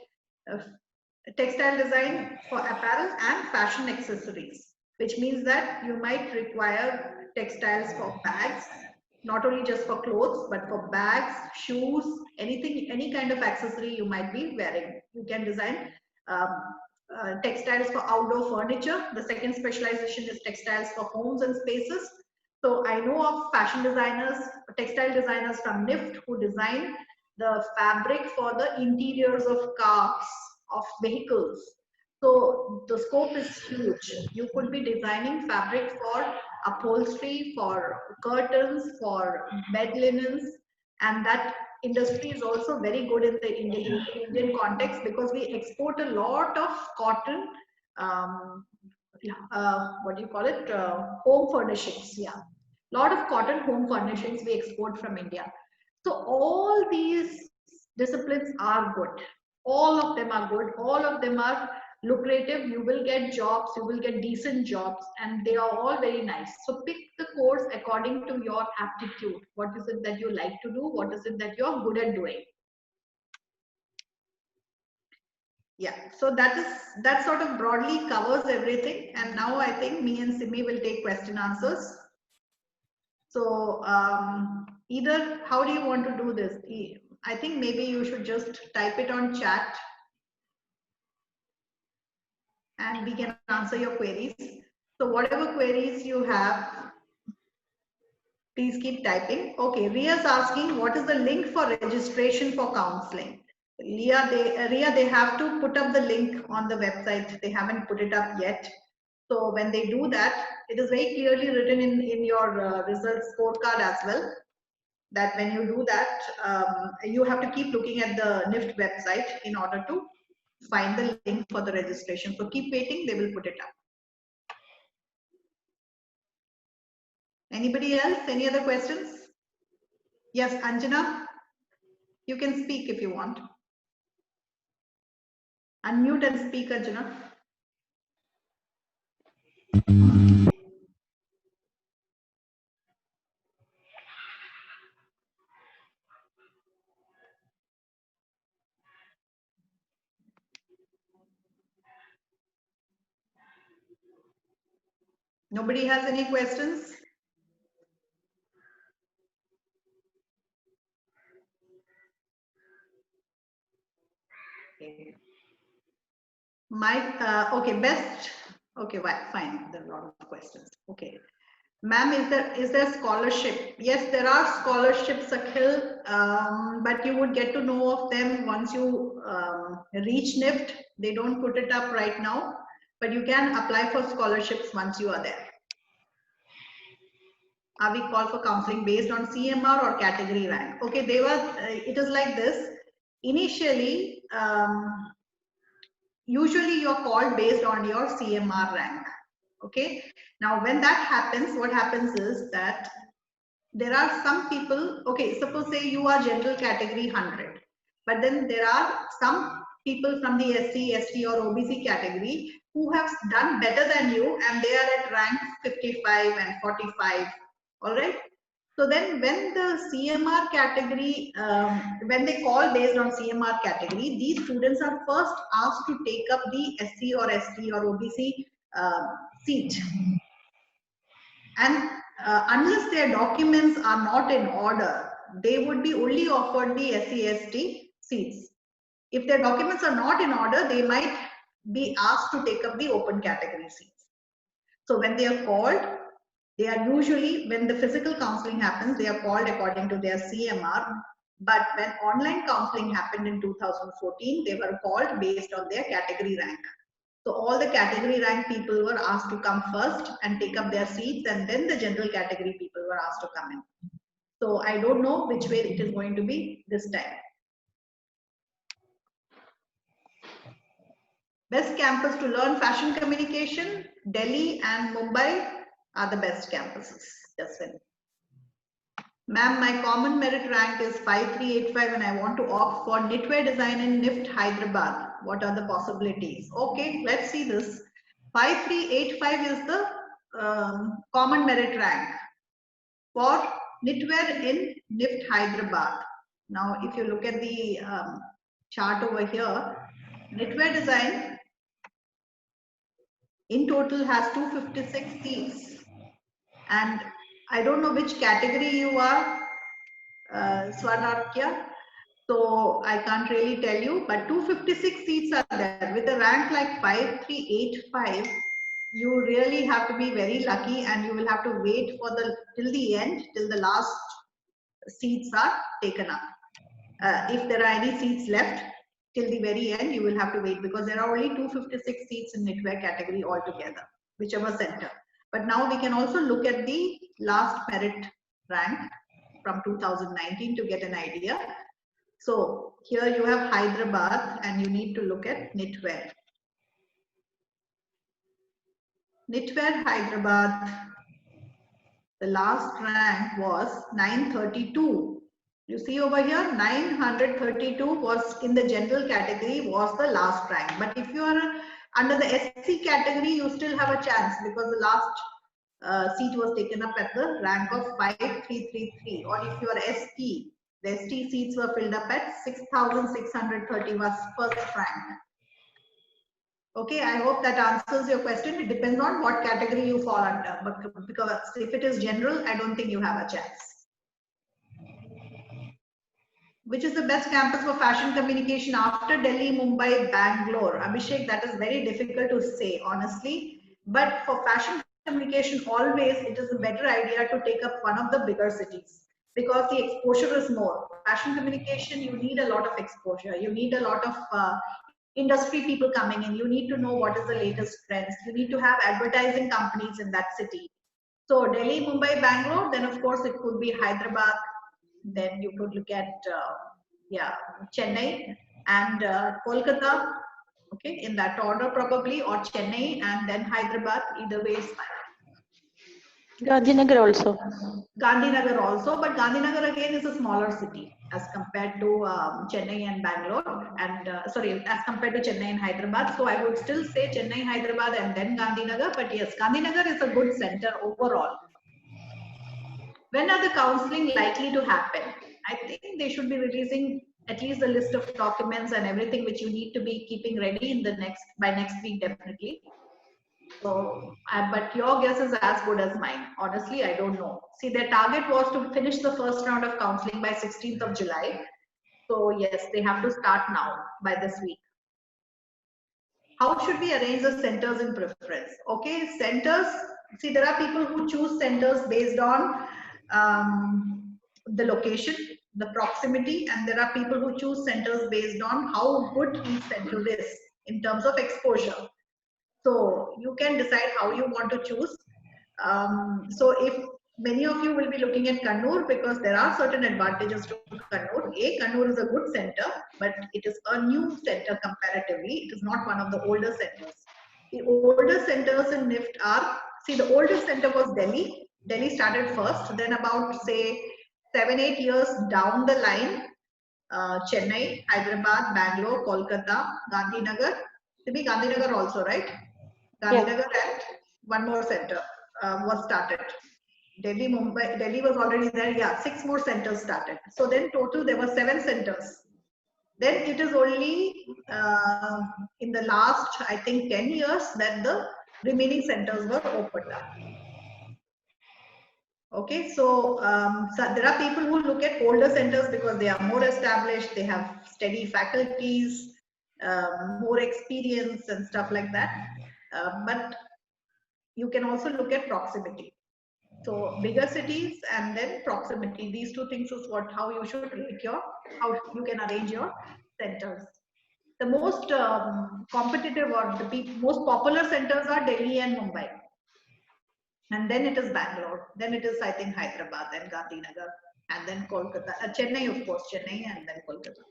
uh, textile design for apparel and fashion accessories, which means that you might require textiles for bags, not only just for clothes, but for bags, shoes, anything, any kind of accessory you might be wearing. You can design textiles for outdoor furniture. The second specialization is textiles for homes and spaces. So I know of fashion designers, textile designers from NIFT who design the fabric for the interiors of cars, of vehicles. So the scope is huge. You could be designing fabric for upholstery, for curtains, for bed linens, and that industry is also very good in the Indian context because we export a lot of cotton, what do you call it, home furnishings. Yeah, lot of cotton home furnishings we export from India. So all these disciplines are good. All of them are good. All of them are lucrative. You will get jobs, you will get decent jobs, and they are all very nice. So pick the course according to your aptitude. What is it that you like to do? What is it that you're good at doing? Yeah, so that sort of broadly covers everything. And now I think me and Simi will take question answers. So either, how do you want to do this? I think maybe you should just type it on chat and we can answer your queries. So whatever queries you have, please keep typing. Okay, Ria's asking, what is the link for registration for counseling? Ria, they have to put up the link on the website. They haven't put it up yet. So when they do that, it is very clearly written in your results scorecard as well, that when you do that, you have to keep looking at the NIFT website in order to find the link for the registration. So keep waiting, they will put it up. Anybody else? Any other questions? Yes, Anjana, you can speak if you want. Unmute and speak, Anjana. Nobody has any questions? Okay. Okay, best. Okay, fine. There are a lot of questions. Okay. Ma'am, is there scholarship? Yes, there are scholarships, Akhil, but you would get to know of them once you reach NIFT. They don't put it up right now, but you can apply for scholarships once you are there. Are we called for counseling based on CMR or category rank? Okay, they were. It is like this. Initially, usually you're called based on your CMR rank. Okay. Now, when that happens, what happens is that there are some people, okay, suppose say you are general category 100, but then there are some people from the SC, ST or OBC category who have done better than you and they are at rank 55 and 45, all right? So then when the CMR category, when they call based on CMR category, these students are first asked to take up the SC or ST or OBC seat. And unless their documents are not in order, they would be only offered the SC/ST seats. If their documents are not in order, they might be asked to take up the open category seats. So when they are called, they are usually, when the physical counseling happens, they are called according to their CMR. But when online counseling happened in 2014, they were called based on their category rank. So all the category rank people were asked to come first and take up their seats, and then the general category people were asked to come in. So I don't know which way it is going to be this time. Best campus to learn fashion communication, Delhi and Mumbai are the best campuses. Jaswin. Ma'am, my common merit rank is 5385 and I want to opt for knitwear design in NIFT Hyderabad. What are the possibilities? Okay, let's see this. 5385 is the common merit rank for knitwear in NIFT Hyderabad. Now, if you look at the chart over here, knitwear design in total has 256 seats. And I don't know which category you are, Swarnarkya. So I can't really tell you, but 256 seats are there. With a rank like 5385, you really have to be very lucky and you will have to wait for till the end, till the last seats are taken up. If there are any seats left till the very end, you will have to wait because there are only 256 seats in knitwear category altogether, whichever center. But now we can also look at the last merit rank from 2019 to get an idea. So here you have Hyderabad and you need to look at knitwear. Knitwear Hyderabad, the last rank was 932. You see over here, 932 was in the general category was the last rank. But if you are under the SC category, you still have a chance because the last seat was taken up at the rank of 5333. Or if you are ST, the ST seats were filled up at 6,630 was first rank. Okay, I hope that answers your question. It depends on what category you fall under. But because if it is general, I don't think you have a chance. Which is the best campus for fashion communication after Delhi, Mumbai, Bangalore? Abhishek, that is very difficult to say, honestly. But for fashion communication, always it is a better idea to take up one of the bigger cities. because the exposure is more. Fashion communication, you need a lot of exposure. You need a lot of industry people coming in. You need to know what is the latest trends. You need to have advertising companies in that city. So Delhi, Mumbai, Bangalore, then of course it could be Hyderabad. Then you could look at, Chennai and Kolkata. Okay, in that order probably, or Chennai and then Hyderabad. Either way is fine. Gandhinagar also. Gandhinagar also, but Gandhinagar again is a smaller city as compared to Chennai and Bangalore, and as compared to Chennai and Hyderabad. So I would still say Chennai, Hyderabad, and then Gandhinagar. But yes, Gandhinagar is a good center overall. When are the counseling likely to happen? I think they should be releasing at least a list of documents and everything which you need to be keeping ready in the by next week, definitely. So, but your guess is as good as mine. Honestly, I don't know. See, their target was to finish the first round of counseling by 16th of July. So yes, they have to start now by this week. How should we arrange the centers in preference? Okay, centers. See, there are people who choose centers based on the location, the proximity, and there are people who choose centers based on how good each center is in terms of exposure. So you can decide how you want to choose. So if many of you will be looking at Kannur because there are certain advantages to Kannur. Kannur is a good center, but it is a new center comparatively. It is not one of the older centers. The older centers in NIFT are, see, the oldest center was Delhi. Delhi started first, then about say 7-8 years down the line, Chennai, Hyderabad, Bangalore, Kolkata, Gandhinagar. Maybe Gandhinagar also, right? Gandhinagar and one more center was started. Delhi, Mumbai, Delhi was already there. Yeah, 6 more centers started. So then total there were 7 centers. Then it is only in the last, I think, 10 years that the remaining centers were opened up. Okay, so, so there are people who look at older centers because they are more established, they have steady faculties, more experience and stuff like that. But you can also look at proximity. So bigger cities and then proximity. These two things is how you should rate how you can arrange your centers. The most competitive or the most popular centers are Delhi and Mumbai. And then it is Bangalore. Then it is, I think, Hyderabad, then Gandhinagar, and then Kolkata. Chennai, of course, Chennai and then Kolkata.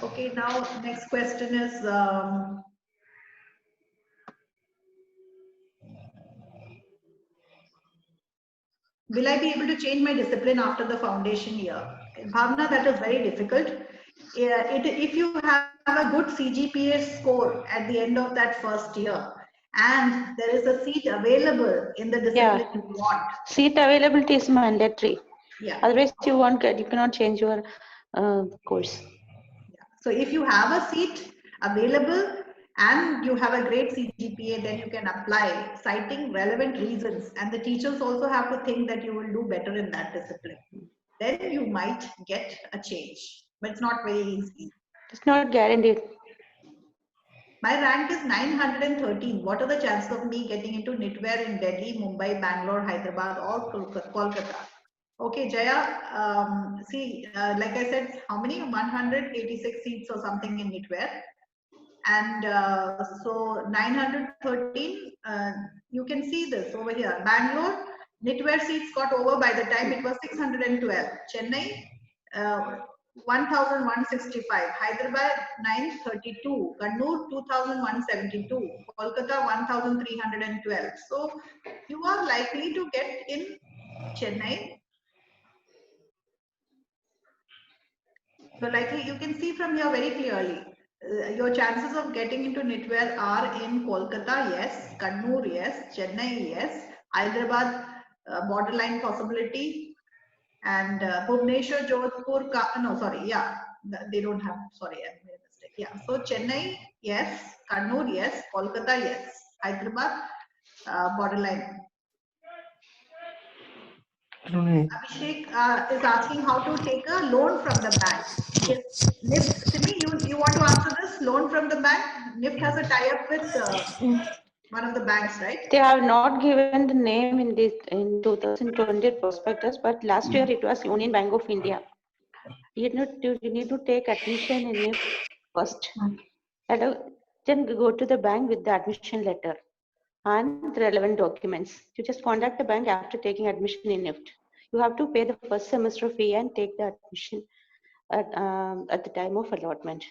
Okay, now next question is, will I be able to change my discipline after the foundation year? Bhavna, that is very difficult. If you have a good CGPA score at the end of that first year, and there is a seat available in the discipline you want. Seat availability is mandatory. Yeah. Otherwise, you cannot change your course. Yeah. So if you have a seat available and you have a great CGPA, then you can apply citing relevant reasons. And the teachers also have to think that you will do better in that discipline. Then you might get a change, but it's not very easy. It's not guaranteed. My rank is 913. What are the chances of me getting into knitwear in Delhi, Mumbai, Bangalore, Hyderabad, or Kolkata? Okay, Jaya, see, like I said, how many? 186 seats or something in knitwear. And so 913, you can see this over here. Bangalore, knitwear seats got over by the time it was 612. Chennai, 1165. Hyderabad, 932. Kannur, 2172. Kolkata, 1312. So you are likely to get in Chennai. So likely, you can see from here very clearly. Your chances of getting into knitwear are in Kolkata, yes. Kannur, yes. Chennai, yes. Hyderabad, borderline possibility. And Bhubaneswar, Jodhpur, they don't have, sorry, I made a mistake. Yeah, so Chennai, yes. Kannur, yes. Kolkata, yes. Hyderabad, borderline. Abhishek is asking how to take a loan from the bank. Yes, NIFT, Simi, you want to answer this? Loan from the bank? NIFT has a tie-up with... one of the banks, right? They have not given the name in this in 2020 prospectus, but last year it was Union Bank of India. You need to take admission in NIFT first, and then go to the bank with the admission letter and the relevant documents. You just contact the bank after taking admission in NIFT. You have to pay the first semester fee and take the admission at the time of allotment.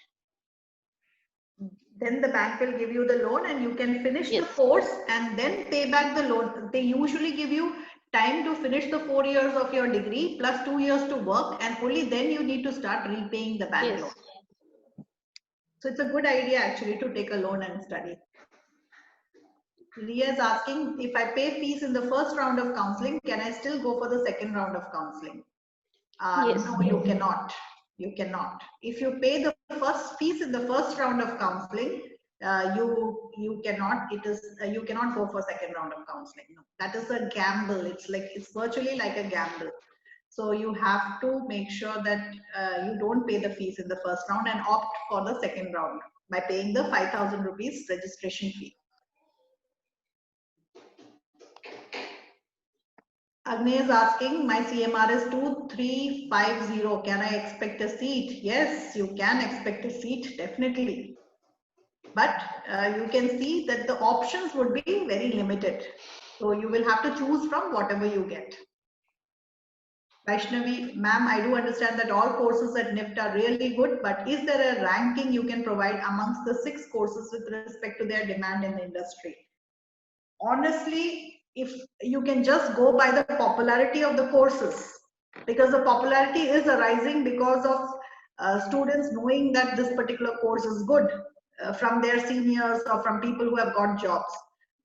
Then the bank will give you the loan and you can finish the Yes. course and then pay back the loan. They usually give you time to finish the 4 years of your degree plus 2 years to work, and only then you need to start repaying the bank Yes. loan. So it's a good idea actually to take a loan and study. Ria is asking, if I pay fees in the first round of counseling, can I still go for the second round of counseling? Yes. No, you cannot. You cannot. If you pay the first fees in the first round of counseling, you cannot. It is you cannot go for second round of counseling. No, that is a gamble. It's virtually like a gamble. So you have to make sure that you don't pay the fees in the first round and opt for the second round by paying the 5,000 rupees registration fee. Agni is asking, my CMR is 2350. Can I expect a seat? Yes, you can expect a seat, definitely. But you can see that the options would be very limited. So you will have to choose from whatever you get. Vaishnavi, ma'am, I do understand that all courses at NIFT are really good, but is there a ranking you can provide amongst the 6 courses with respect to their demand in the industry? Honestly, if you can just go by the popularity of the courses, because the popularity is arising because of students knowing that this particular course is good from their seniors or from people who have got jobs.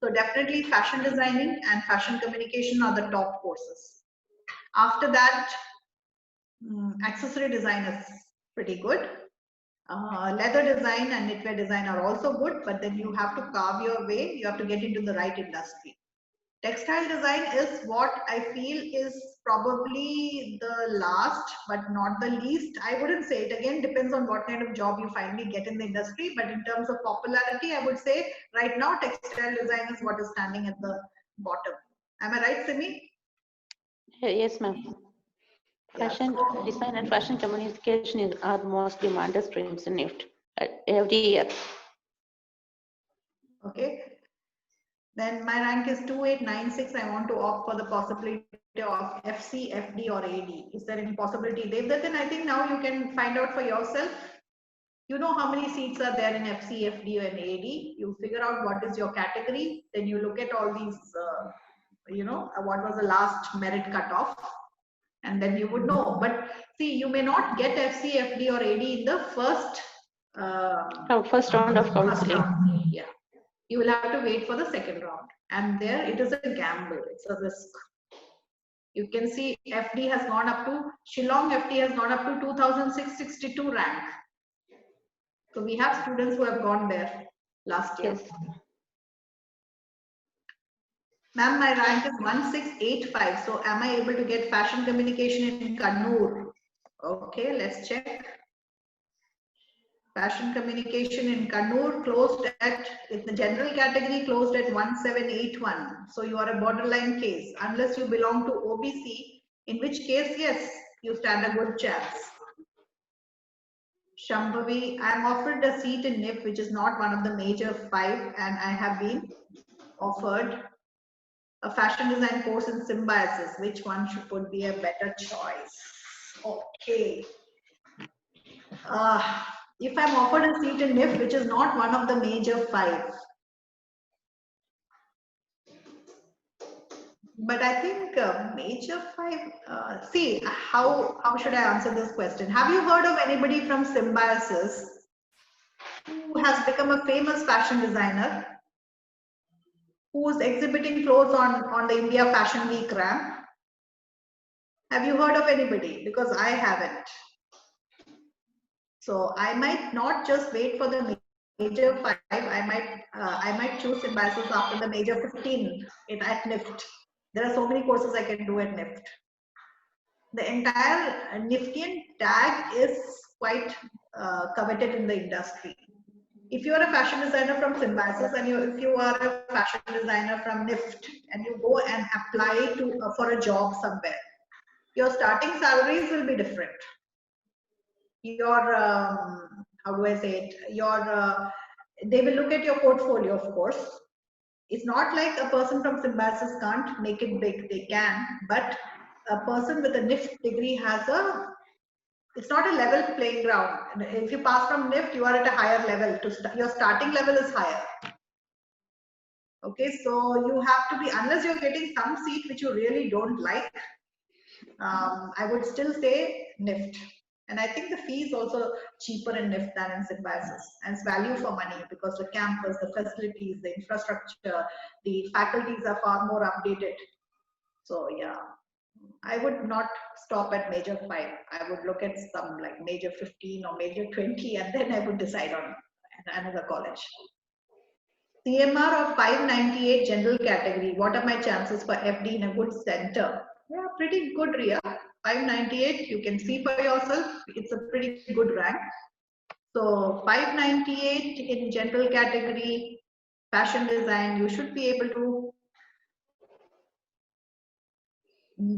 So definitely fashion designing and fashion communication are the top courses. After that, accessory design is pretty good. Leather design and knitwear design are also good, but then you have to carve your way. You have to get into the right industry. Textile design is what I feel is probably the last, but not the least. I wouldn't say it. Again, depends on what kind of job you finally get in the industry. But in terms of popularity, I would say right now textile design is what is standing at the bottom. Am I right, Simi? Yes, ma'am. Yeah, Fashion so, design and fashion communication are the most demanded streams in NIFT every year. okay. Then my rank is 2896. I want to opt for the possibility of FC, FD, or AD. Is there any possibility? Then I think now you can find out for yourself. You know how many seats are there in FC, FD, and AD. You figure out what is your category. Then you look at all these, what was the last merit cutoff. And then you would know. But see, you may not get FC, FD, or AD in the first round of counseling. Yeah. You will have to wait for the second round. And there it is a gamble. It's a risk. You can see FD has gone up to, Shillong FD has gone up to 2662 rank. So we have students who have gone there last year. Yes. Ma'am, my rank is 1685. So am I able to get fashion communication in Kannur? Okay, let's check. Fashion communication in Kannur closed at, in the general category, closed at 1781. So you are a borderline case, unless you belong to OBC, in which case, yes, you stand a good chance. Shambhavi, I am offered a seat in NIF, which is not one of the major 5, and I have been offered a fashion design course in Symbiosis. Which one would be a better choice? Okay. If I'm offered a seat in NIF, which is not one of the major 5, but I think major 5, see, how should I answer this question? Have you heard of anybody from Symbiosis who has become a famous fashion designer, who is exhibiting clothes on the India Fashion Week ramp? Have you heard of anybody? Because I haven't. So I might not just wait for the major 5. I might choose Symbiosis after the major 15 at NIFT. There are so many courses I can do at NIFT. The entire NIFTian tag is quite coveted in the industry. If you are a fashion designer from Symbiosis and if you are a fashion designer from NIFT and you go and apply for a job somewhere, your starting salaries will be different. Your how do I say it? They will look at your portfolio, of course. It's not like a person from Symbiosis can't make it big. They can, but a person with a NIFT degree it's not a level playing ground. If you pass from NIFT, you are at a higher level. Your starting level is higher. Okay, so you have to be, unless you're getting some seat which you really don't like, I would still say NIFT. And I think the fee is also cheaper in NIFT than in Symbiosis. And it's value for money because the campus, the facilities, the infrastructure, the faculties are far more updated. So yeah, I would not stop at major 5. I would look at some like major 15 or major 20 and then I would decide on another college. CMR of 598 general category. What are my chances for FD in a good center? Yeah, pretty good, Ria. 598, you can see for yourself. It's a pretty good rank. So 598 in general category, fashion design, you should be able to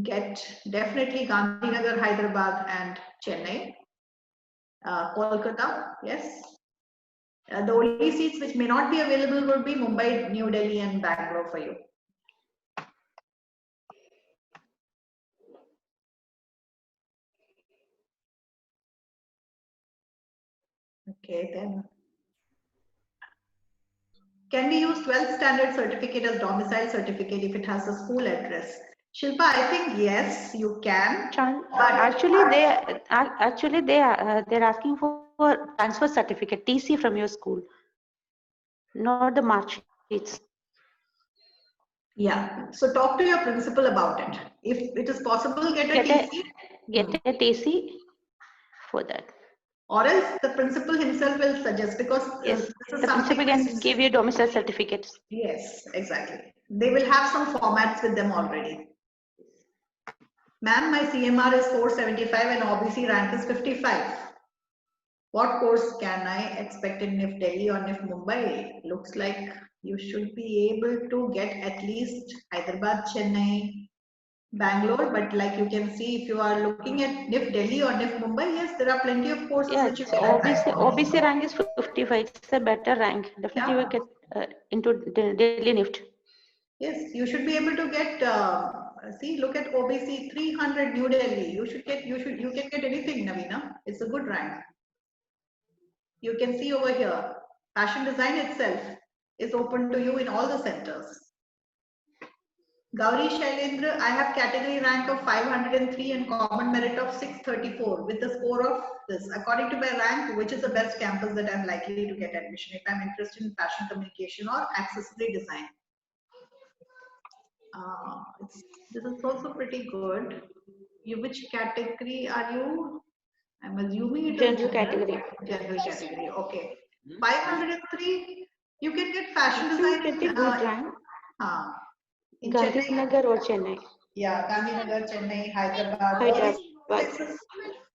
get definitely Gandhinagar, Hyderabad and Chennai. Kolkata, yes. The only seats which may not be available would be Mumbai, New Delhi and Bangalore for you. Okay, then. Can we use 12th standard certificate as domicile certificate if it has a school address? Shilpa, I think yes, you can. But actually, they're asking for transfer certificate, TC from your school, not the mark sheets. Yeah. So talk to your principal about it. If it is possible, get a TC. Get a TC for that. Or else the principal himself will suggest, because yes, the principal can give you domicile certificates. Yes, exactly. They will have some formats with them already. Ma'am, my CMR is 475 and OBC rank is 55. What course can I expect in NIFT Delhi or NIFT Mumbai? Looks like you should be able to get at least Hyderabad, Chennai, Bangalore, but like you can see, if you are looking at NIFT Delhi or NIFT Mumbai, yes, there are plenty of courses which you can apply. OBC rank is 55. It's a better rank. Definitely, you will get into Delhi NIFT. Yes, you should be able to get. See, look at OBC 300 New Delhi. You can get anything, Navina. It's a good rank. You can see over here, fashion design itself is open to you in all the centers. Gauri Shailendra, I have category rank of 503 and common merit of 634 with the score of this. According to my rank, which is the best campus that I'm likely to get admission if I'm interested in fashion communication or accessory design? This is also pretty good. Which category are you? I'm assuming it is general category. General category. Okay. 503. You can get fashion design. Get a good rank. In Gandhinagar or Chennai. Yeah, Gandhinagar, Chennai, Hyderabad.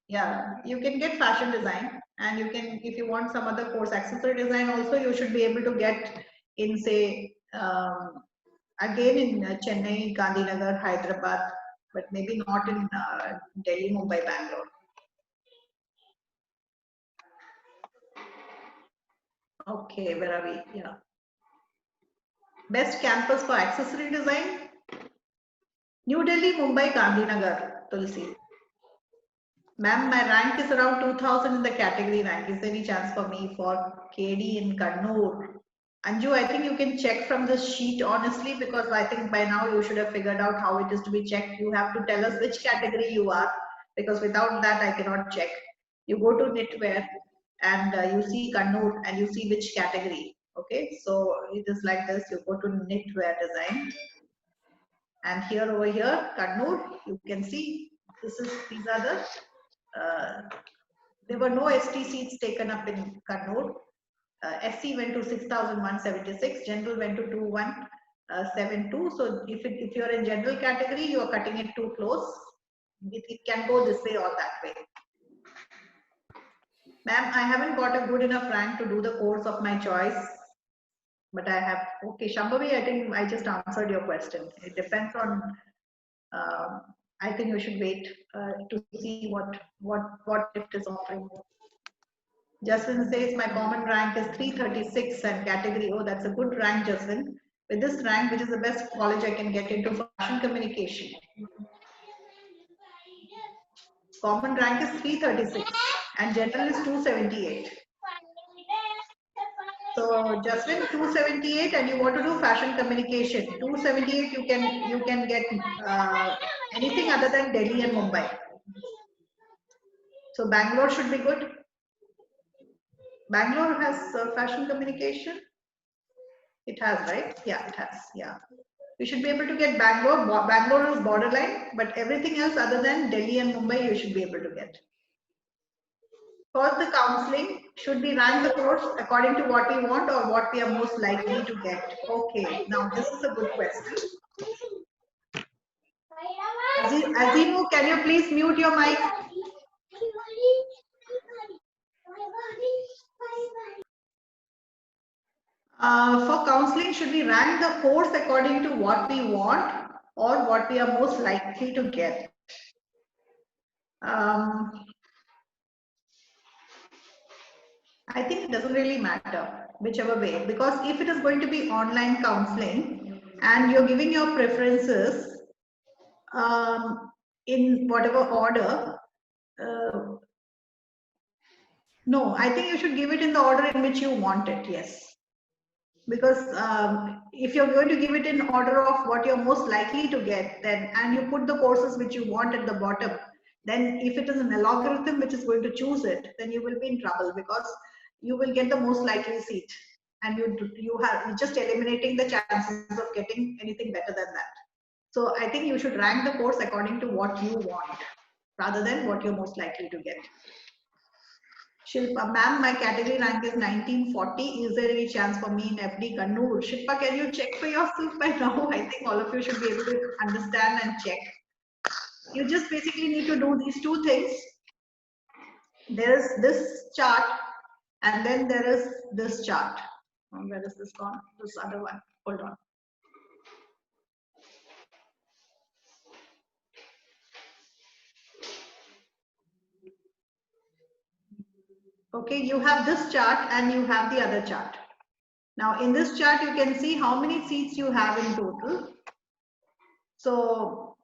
Yeah, you can get fashion design, and you can, if you want some other course, accessory design also, you should be able to get in, say, again in Chennai, Gandhinagar, Hyderabad, but maybe not in Delhi, Mumbai, Bangalore. Okay, where are we? Yeah. Best campus for accessory design? New Delhi, Mumbai, Gandhinagar, Tulsi. Ma'am, my rank is around 2000 in the category rank. Is there any chance for me for KD in Kannur? Anju, I think you can check from the sheet honestly, because I think by now you should have figured out how it is to be checked. You have to tell us which category you are, because without that I cannot check. You go to knitwear and you see Kannur and you see which category. Okay, so it is like this. You go to knitwear design, and here over here Kannur, you can see these are the there were no ST seats taken up in Kannur. SC went to 6,176, general went to 2,172. So if you're in general category, you are cutting it too close. It can go this way or that way. Ma'am, I haven't got a good enough rank to do the course of my choice, but I have. Okay, Shambhavi, I think I just answered your question. It depends on. I think you should wait to see what it is offering. Justin says my common rank is 336 and category. Oh, that's a good rank, Justin. With this rank, which is the best college I can get into fashion communication. Common rank is 336 and general is 278. So Justin, 278 and you want to do fashion communication. 278 you can get anything other than Delhi and Mumbai. So Bangalore should be good. Bangalore has fashion communication. It has, right? Yeah, it has. Yeah. You should be able to get Bangalore. Bangalore is borderline, but everything else other than Delhi and Mumbai, you should be able to get. For the counseling, should we rank the course according to what we want or what we are most likely to get? Okay, now this is a good question. Azimo, can you please mute your mic? For counseling, should we rank the course according to what we want or what we are most likely to get? I think it doesn't really matter whichever way, because if it is going to be online counseling and you're giving your preferences in whatever order, no, I think you should give it in the order in which you want it, yes. Because if you're going to give it in order of what you're most likely to get, then and you put the courses which you want at the bottom, then if it is an algorithm which is going to choose it, then you will be in trouble because you will get the most likely seat, and you're just eliminating the chances of getting anything better than that. So I think you should rank the course according to what you want rather than what you're most likely to get. Shilpa, ma'am, my category rank is 1940. Is there any chance for me in FD Kannur? Shilpa, can you check for yourself by now? I think all of you should be able to understand and check. You just basically need to do these two things. There is this chart and then there is this chart. Where is this gone? This other one. Hold on. Okay, you have this chart and you have the other chart. Now in this chart, you can see how many seats you have in total. So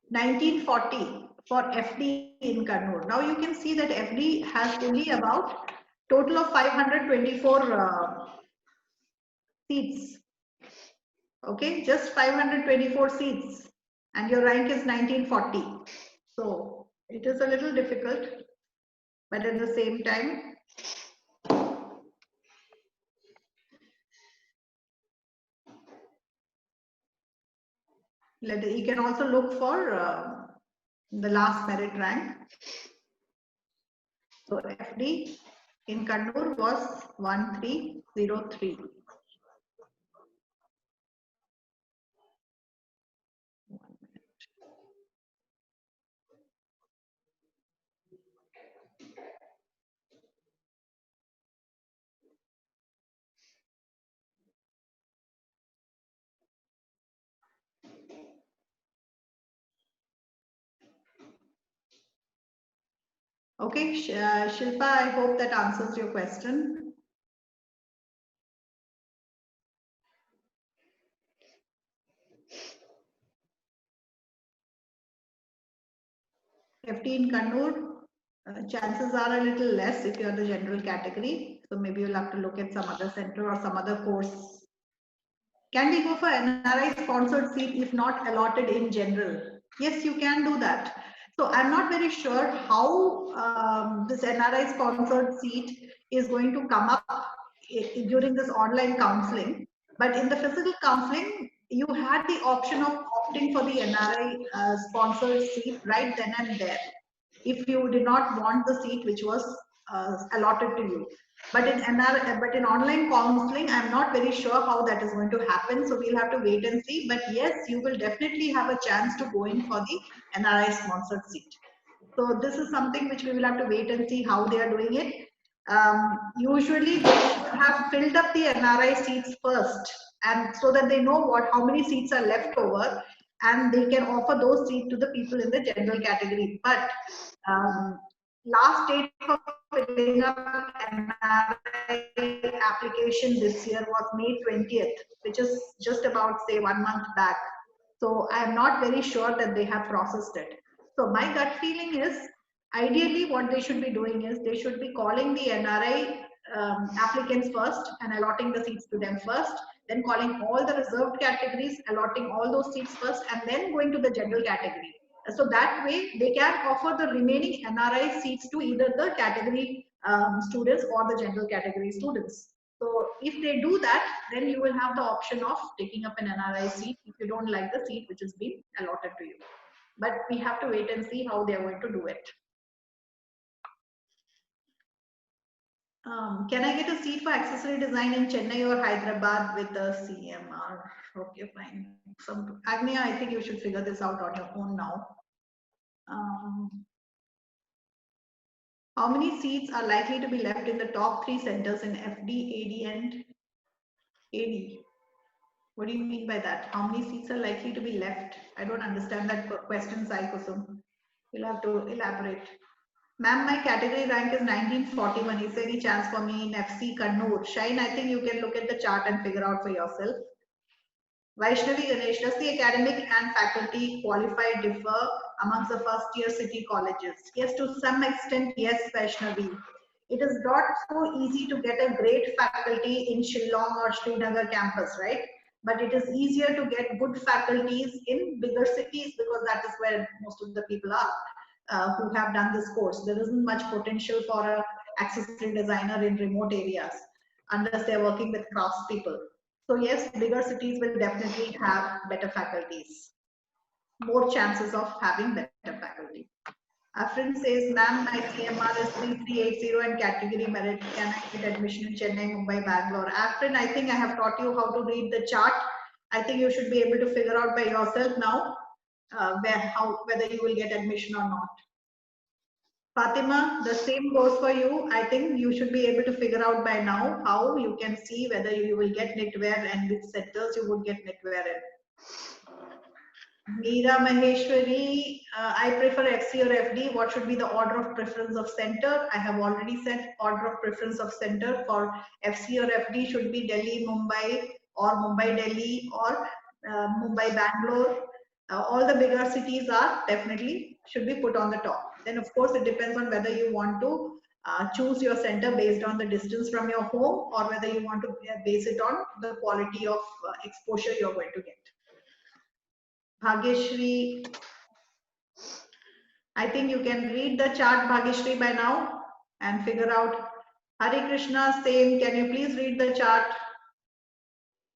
1940 for FD in Kannur. Now you can see that FD has only about total of 524 seats. Okay, just 524 seats, and your rank is 1940. So it is a little difficult, but at the same time, you can also look for the last merit rank. So FD in Kannur was 1303. Okay, Shilpa, I hope that answers your question. FD in Kannur, chances are a little less if you're the general category. So maybe you'll have to look at some other center or some other course. Can we go for NRI sponsored seat if not allotted in general? Yes, you can do that. So I'm not very sure how this NRI sponsored seat is going to come up during this online counseling. But in the physical counseling, you had the option of opting for the NRI sponsored seat right then and there, if you did not want the seat which was allotted to you. But in online counseling, I'm not very sure how that is going to happen. So we'll have to wait and see. But yes, you will definitely have a chance to go in for the NRI sponsored seat. So this is something which we will have to wait and see how they are doing it. Usually they should have filled up the NRI seats first, and so that they know how many seats are left over, and they can offer those seats to the people in the general category. But last date for filling up NRI application this year was May 20th, which is just about, say, 1 month back. So I am not very sure that they have processed it. So my gut feeling is, ideally what they should be doing is they should be calling the NRI applicants first and allotting the seats to them first, then calling all the reserved categories, allotting all those seats first, and then going to the general category. So that way they can offer the remaining NRI seats to either the category students or the general category students. So if they do that, then you will have the option of taking up an NRI seat if you don't like the seat which has been allotted to you. But we have to wait and see how they are going to do it. Can I get a seat for accessory design in Chennai or Hyderabad with the CMR? Okay, fine. Agnia, I think you should figure this out on your own now. How many seats are likely to be left in the top 3 centers in FD, AD, and AD? What do you mean by that? How many seats are likely to be left? I don't understand that question, Sai Kusum. You'll have to elaborate. Ma'am, my category rank is 1941. Is there any chance for me in FC Kannur? Shine, I think you can look at the chart and figure out for yourself. Vaishnavi Ganesh, does the academic and faculty qualified differ amongst the first year city colleges? Yes, to some extent, yes, Vaishnavi. It is not so easy to get a great faculty in Shillong or Srinagar campus, right? But it is easier to get good faculties in bigger cities because that is where most of the people are who have done this course. There isn't much potential for an accessory designer in remote areas unless they're working with craftspeople. So yes, bigger cities will definitely have better faculties, more chances of having better faculty. Afrin says, ma'am, my CMR is 3380 and category merit. Can I get admission in Chennai, Mumbai, Bangalore? Afrin, I think I have taught you how to read the chart. I think you should be able to figure out by yourself now whether you will get admission or not. Fatima, the same goes for you. I think you should be able to figure out by now how you can see whether you will get knitwear and which sectors you would get knitwear in. Meera Maheshwari, I prefer FC or FD. What should be the order of preference of center? I have already said order of preference of center for FC or FD should be Delhi, Mumbai, or Mumbai, Delhi, or Mumbai, Bangalore. All the bigger cities are definitely should be put on the top. Then of course it depends on whether you want to choose your center based on the distance from your home or whether you want to base it on the quality of exposure you're going to get. Bhagyashri, I think you can read the chart, Bhagyashri, by now and figure out. Hare Krishna, same. Can you please read the chart?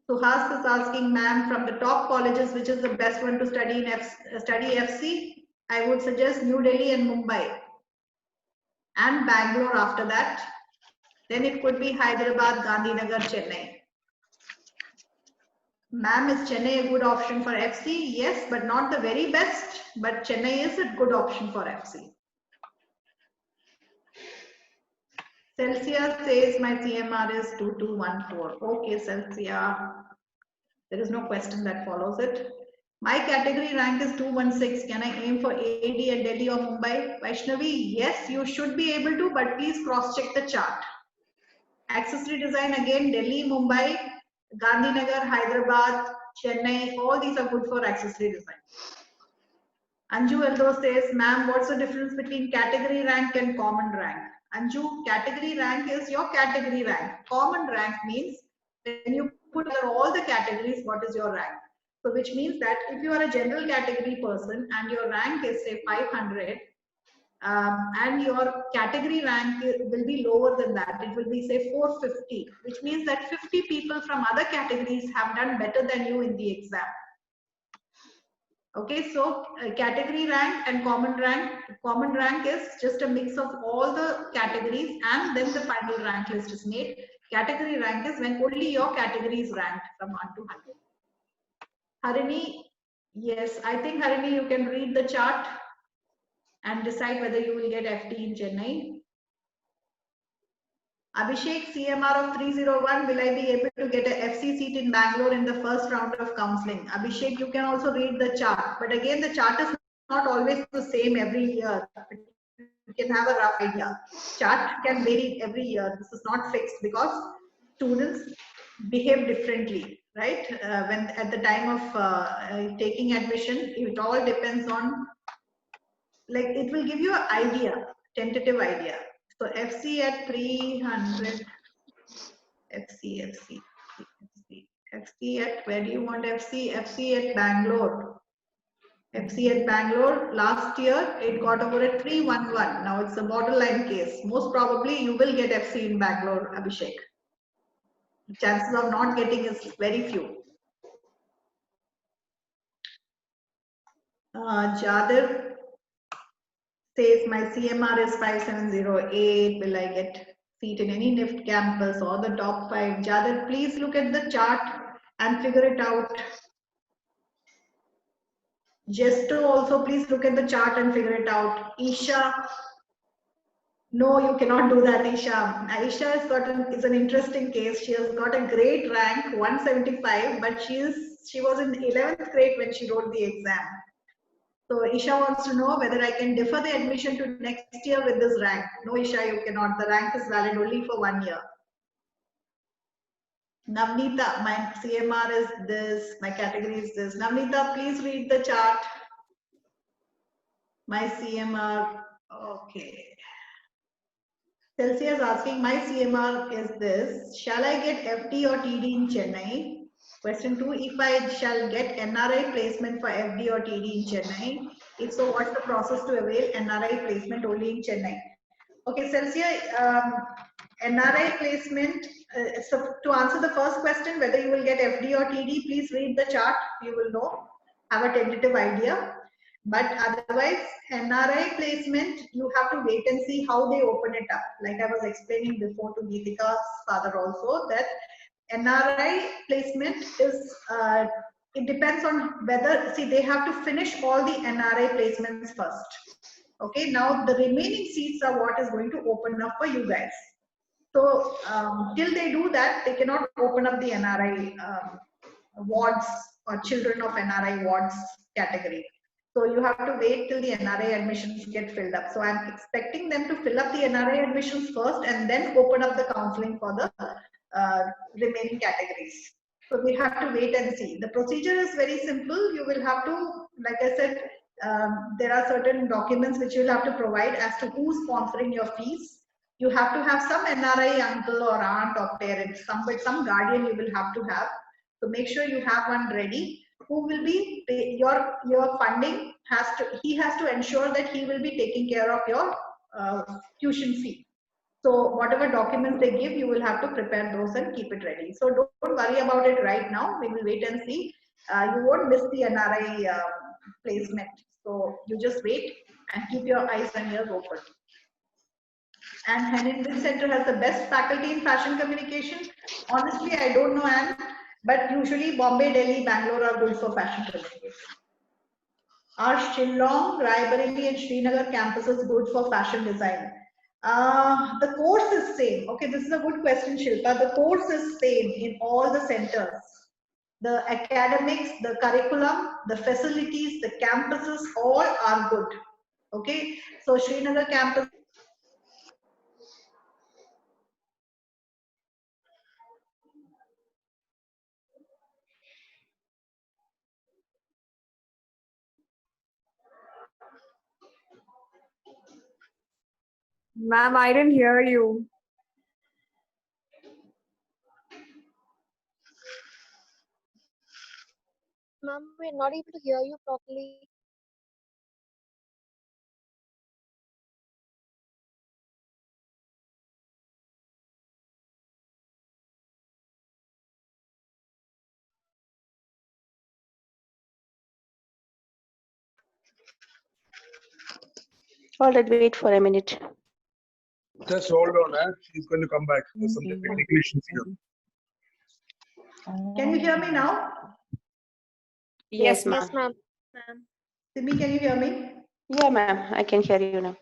Suhas is asking, ma'am, from the top colleges, which is the best one to study in study FC? I would suggest New Delhi and Mumbai and Bangalore after that. Then it could be Hyderabad, Gandhinagar, Chennai. Ma'am, is Chennai a good option for FC? Yes, but not the very best. But Chennai is a good option for FC. Celsia says my CMR is 2214. Okay, Celsia. There is no question that follows it. My category rank is 216. Can I aim for AD at Delhi or Mumbai? Vaishnavi, yes, you should be able to, but please cross-check the chart. Accessory design, again, Delhi, Mumbai, Gandhinagar, Hyderabad, Chennai, all these are good for accessory design. Anju Eldo says, ma'am, what's the difference between category rank and common rank? Anju, category rank is your category rank. Common rank means when you put all the categories, what is your rank? So which means that if you are a general category person and your rank is say 500 and your category rank will be lower than that, it will be say 450, which means that 50 people from other categories have done better than you in the exam. Okay, so category rank and common rank. Common rank is just a mix of all the categories and then the final rank list is made. Category rank is when only your category is ranked from 1 to 100. Harini, yes, I think Harini, you can read the chart and decide whether you will get FT in Chennai. Abhishek, CMR of 301, will I be able to get a FC seat in Bangalore in the first round of counseling? Abhishek, you can also read the chart, but again, the chart is not always the same every year. You can have a rough idea. Chart can vary every year. This is not fixed because students behave differently, right? When at the time of taking admission, it all depends on, like, it will give you an idea, tentative idea. So FC at 300. FC at, where do you want FC? FC at Bangalore. FC at Bangalore, last year it got over at 311. Now it's a borderline case. Most probably you will get FC in Bangalore, Abhishek. Chances of not getting is very few. Jadir says my CMR is 5708. Will I get seat in any NIFT campus or the top 5? Jadir, please look at the chart and figure it out. Gesto also, please look at the chart and figure it out. Isha, no, you cannot do that, Isha. Isha is an interesting case. She has got a great rank, 175, but she was in 11th grade when she wrote the exam. So Isha wants to know whether I can defer the admission to next year with this rank. No, Isha, you cannot. The rank is valid only for 1 year. Navneeta, my CMR is this, my category is this. Navneeta, please read the chart. My CMR, okay. Celsius is asking, my CMR is this. Shall I get FD or TD in Chennai? Question 2, if I shall get NRI placement for FD or TD in Chennai, if so, what's the process to avail NRI placement only in Chennai? Okay, Celsius, NRI placement, so to answer the first question, whether you will get FD or TD, please read the chart, you will know, have a tentative idea. But otherwise, NRI placement, you have to wait and see how they open it up. Like I was explaining before to Geetika's father also, that NRI placement is, it depends on whether, see, they have to finish all the NRI placements first. Okay, now the remaining seats are what is going to open up for you guys. So till they do that, they cannot open up the NRI wards or children of NRI wards category. So you have to wait till the NRI admissions get filled up. So I'm expecting them to fill up the NRI admissions first and then open up the counseling for the remaining categories. So we have to wait and see. The procedure is very simple. You will have to, like I said, there are certain documents which you'll have to provide as to who's sponsoring your fees. You have to have some NRI uncle or aunt or parent, some guardian you will have to have. So make sure you have one ready. Who will be your funding he has to ensure that he will be taking care of your tuition fee. So whatever documents they give, you will have to prepare those and keep it ready. So don't worry about it right now. We will wait and see. You won't miss the NRI placement. So you just wait and keep your eyes and ears open. And Henry Center has the best faculty in fashion communication. Honestly, I don't know, Anne, but usually Bombay, Delhi, Bangalore are good for fashion communication. Are Shillong, Raebareli and Srinagar campuses good for fashion design? The course is same. Okay, this is a good question, Shilpa. The course is same in all the centers. The academics, the curriculum, the facilities, the campuses, all are good. Okay, so Srinagar campus. Ma'am, I didn't hear you. Ma'am, we're not able to hear you properly. All right, wait for a minute. Just hold on, she's going to come back. There's some technical issues here. Can you hear me now? Yes, ma'am. Yes, ma'am. Simi, can you hear me? Yeah, ma'am. I can hear you now.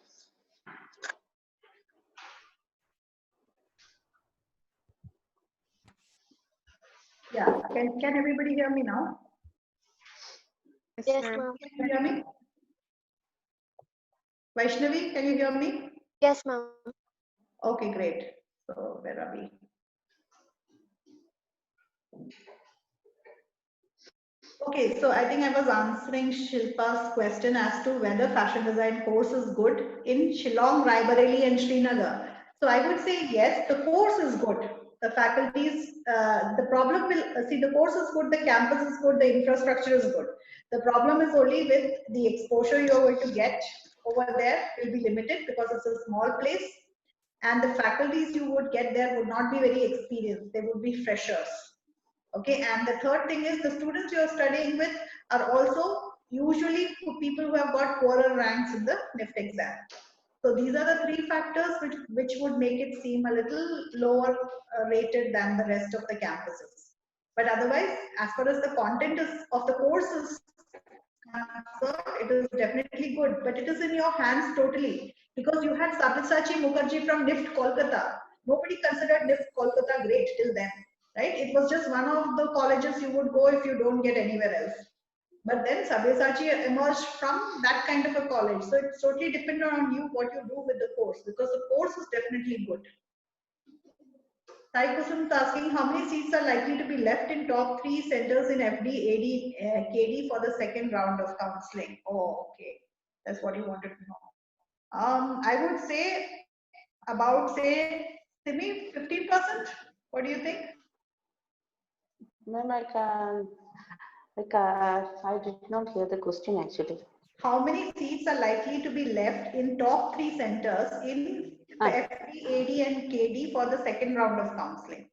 Yeah. Can everybody hear me now? Yes, ma'am. Can you hear me? Vaishnavi, can you hear me? Yes, ma'am. Okay, great. So where are we? Okay, so I think I was answering Shilpa's question as to whether fashion design course is good in Shillong, Raebareli and Srinagar. So I would say yes, the course is good. The faculties, the problem will, see the course is good, the campus is good, the infrastructure is good. The problem is only with the exposure you're going to get over there will be limited because it's a small place and the faculties you would get there would not be very experienced, they would be freshers. Okay, and the third thing is the students you are studying with are also usually people who have got poorer ranks in the NIFT exam. So these are the three factors which would make it seem a little lower rated than the rest of the campuses. But otherwise, as far as the content of the course is concerned, it is definitely good, but it is in your hands totally. Because you had Sabyasachi Mukherjee from NIFT Kolkata. Nobody considered NIFT Kolkata great till then. Right? It was just one of the colleges you would go if you don't get anywhere else. But then Sabyasachi emerged from that kind of a college. So it's totally dependent on you what you do with the course because the course is definitely good. Sai Kusum is asking how many seats are likely to be left in top 3 centers in FD, AD, KD for the second round of counseling. Oh, okay. That's what you wanted to know. I would say about, say, Simi, 15%. What do you think? Ma'am, I did not hear the question actually. How many seats are likely to be left in top 3 centers in FD, AD and KD for the second round of counseling?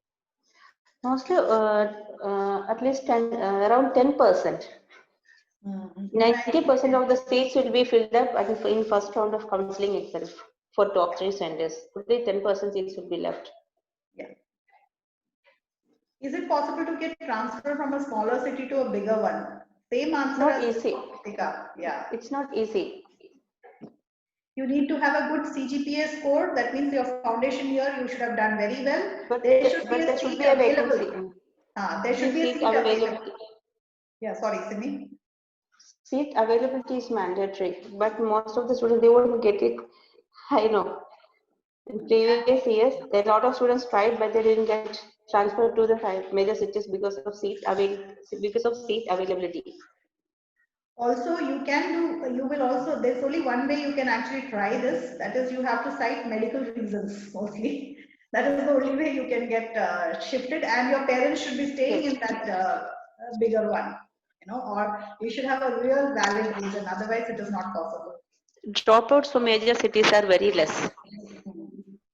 Mostly, at least around 10%. 90% of the seats will be filled up in first round of counseling itself for top 3 centers. Only 10% seats will be left. Yeah. Is it possible to get transfer from a smaller city to a bigger one? Same answer Not as easy. Yeah. It's not easy. You need to have a good CGPA score. That means your foundation year you should have done very well. But There should be a should seat be a available. vacancy. There should be a seat available. Yeah, sorry, Simi. Seat availability is mandatory, but most of the students, they won't get it. I know. In previous years, a lot of students tried, but they didn't get transferred to the major cities because of seat availability. Also, you will also, there's only one way you can actually try this. That is, you have to cite medical reasons mostly. That is the only way you can get shifted, and your parents should be staying in that bigger one, or you should have a real valid reason. Otherwise, it is not possible. Dropouts for major cities are very less.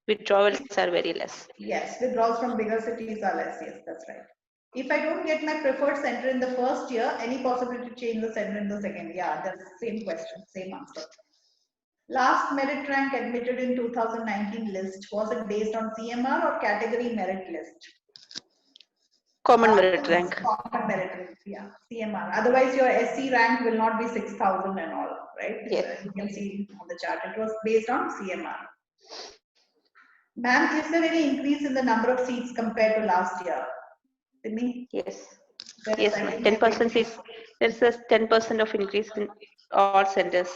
Withdrawals are very less. Yes, withdrawals from bigger cities are less. Yes, that's right. If I don't get my preferred center in the first year, any possibility to change the center in the second? Yeah, that's the same question, same answer. Last merit rank admitted in 2019 list, was it based on CMR or category merit list? Common merit rank. Common merit rank, yeah, CMR. Otherwise, your SC rank will not be 6,000 and all, right? Yes. You can see on the chart, it was based on CMR. Ma'am, is there any increase in the number of seats compared to last year? Yes. Yes, Yes, 10% is, there's a 10% of increase in all centers.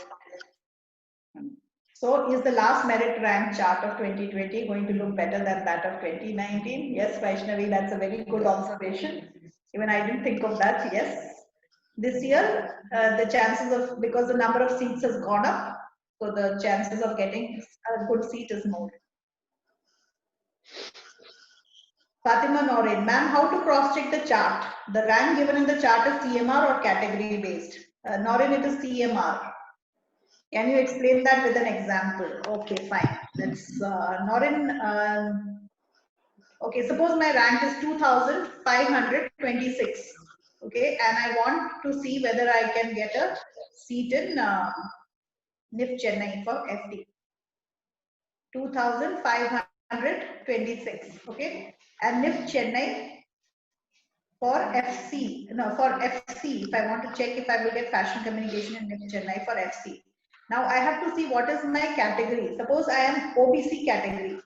So is the last merit rank chart of 2020 going to look better than that of 2019? Yes, Vaishnavi, that's a very good observation. Even I didn't think of that, yes. This year, the chances of, because the number of seats has gone up, so the chances of getting a good seat is more. Fatima Noreen, ma'am, how to cross-check the chart? The rank given in the chart is CMR or category based? Noreen, it is CMR. Can you explain that with an example? Okay, fine. Let's, Noreen, okay, suppose my rank is 2,526. Okay, and I want to see whether I can get a seat in NIFT Chennai for FD. 2,526. Okay. And NIFT Chennai for FC. No, for FC. If I want to check if I will get fashion communication in NIFT Chennai for FC. Now I have to see what is my category. Suppose I am OBC category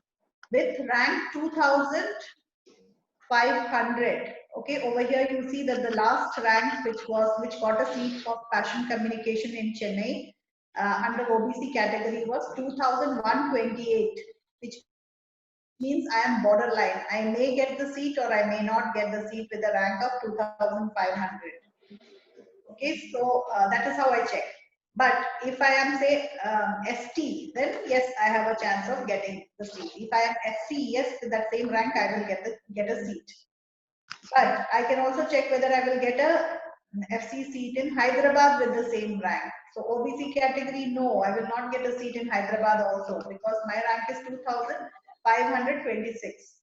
with rank 2,500. Okay, over here you see that the last rank which got a seat for fashion communication in Chennai under OBC category was 2,128, which means I am borderline. I may get the seat or I may not get the seat with a rank of 2,500. Okay, so that is how I check. But if I am say ST, then yes, I have a chance of getting the seat. If I am SC, yes, with that same rank, I will get a seat. But I can also check whether I will get a FC seat in Hyderabad with the same rank. So OBC category, no, I will not get a seat in Hyderabad also because my rank is 2,526.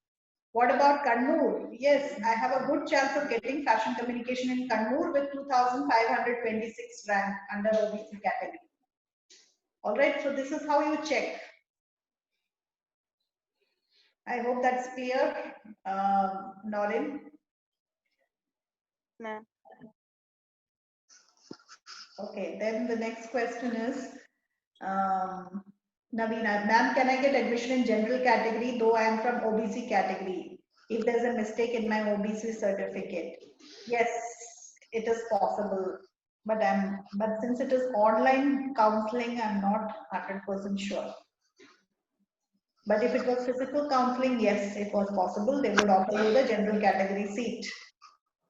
What about Kannur? Yes, I have a good chance of getting fashion communication in Kannur with 2,526 rank under OBC category. All right, so this is how you check. I hope that's clear, Norin. Ma'am. Okay, then the next question is, Navina, ma'am, can I get admission in general category though I am from OBC category? If there's a mistake in my OBC certificate? Yes, it is possible, but since it is online counseling, I'm not 100% sure. But if it was physical counseling, yes, it was possible. They would offer you the general category seat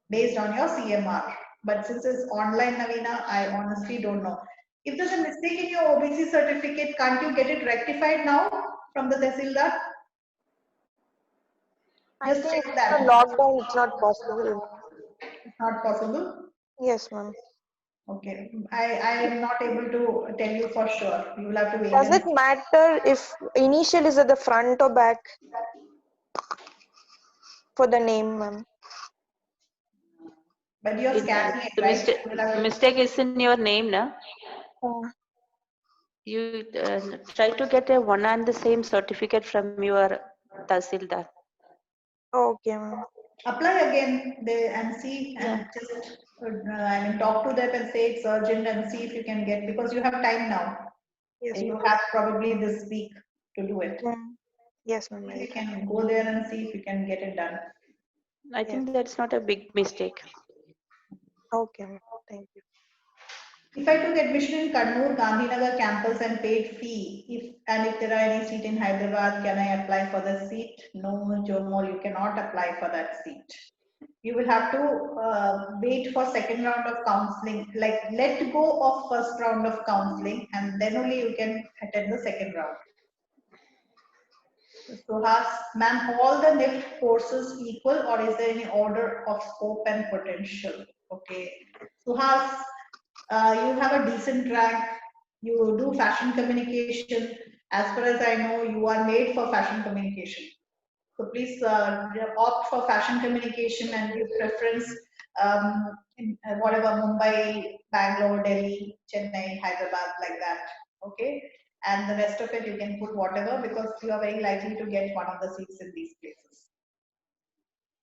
based on your CMR. But since it's online, Navina, I honestly don't know. If there's a mistake in your OBC certificate, can't you get it rectified now from the Tehsildar? I Just think check that. for lockdown, it's not possible. It's not possible? Yes, ma'am. Okay. I am not able to tell you for sure. You will have to wait. Does it matter if initial is at the front or back for the name, ma'am? But you're scanning it, The right? mistake is in your name, na? You try to get a one and the same certificate from your Tahsildar. Okay, ma'am. Apply again and see and just I mean talk to them and say it's urgent and see if you can get, because you have time now. Yes, You ma'am. have probably this week to do it. Yes, ma'am. You can go there and see if you can get it done. I think that's not a big mistake. Okay, ma'am. Thank you. If I took admission in Kannur, Gandhinagar campus and paid fee, if there are any seat in Hyderabad, can I apply for the seat? No, Jomo, you cannot apply for that seat. You will have to wait for second round of counseling, like let go of first round of counseling and then only you can attend the second round. So ma'am, all the NIFT courses equal or is there any order of scope and potential? Okay. Suhas, you have a decent rank, you do fashion communication. As far as I know, you are made for fashion communication. So please opt for fashion communication and give preference in whatever Mumbai, Bangalore, Delhi, Chennai, Hyderabad, like that. Okay. And the rest of it you can put whatever because you are very likely to get one of the seats in these places.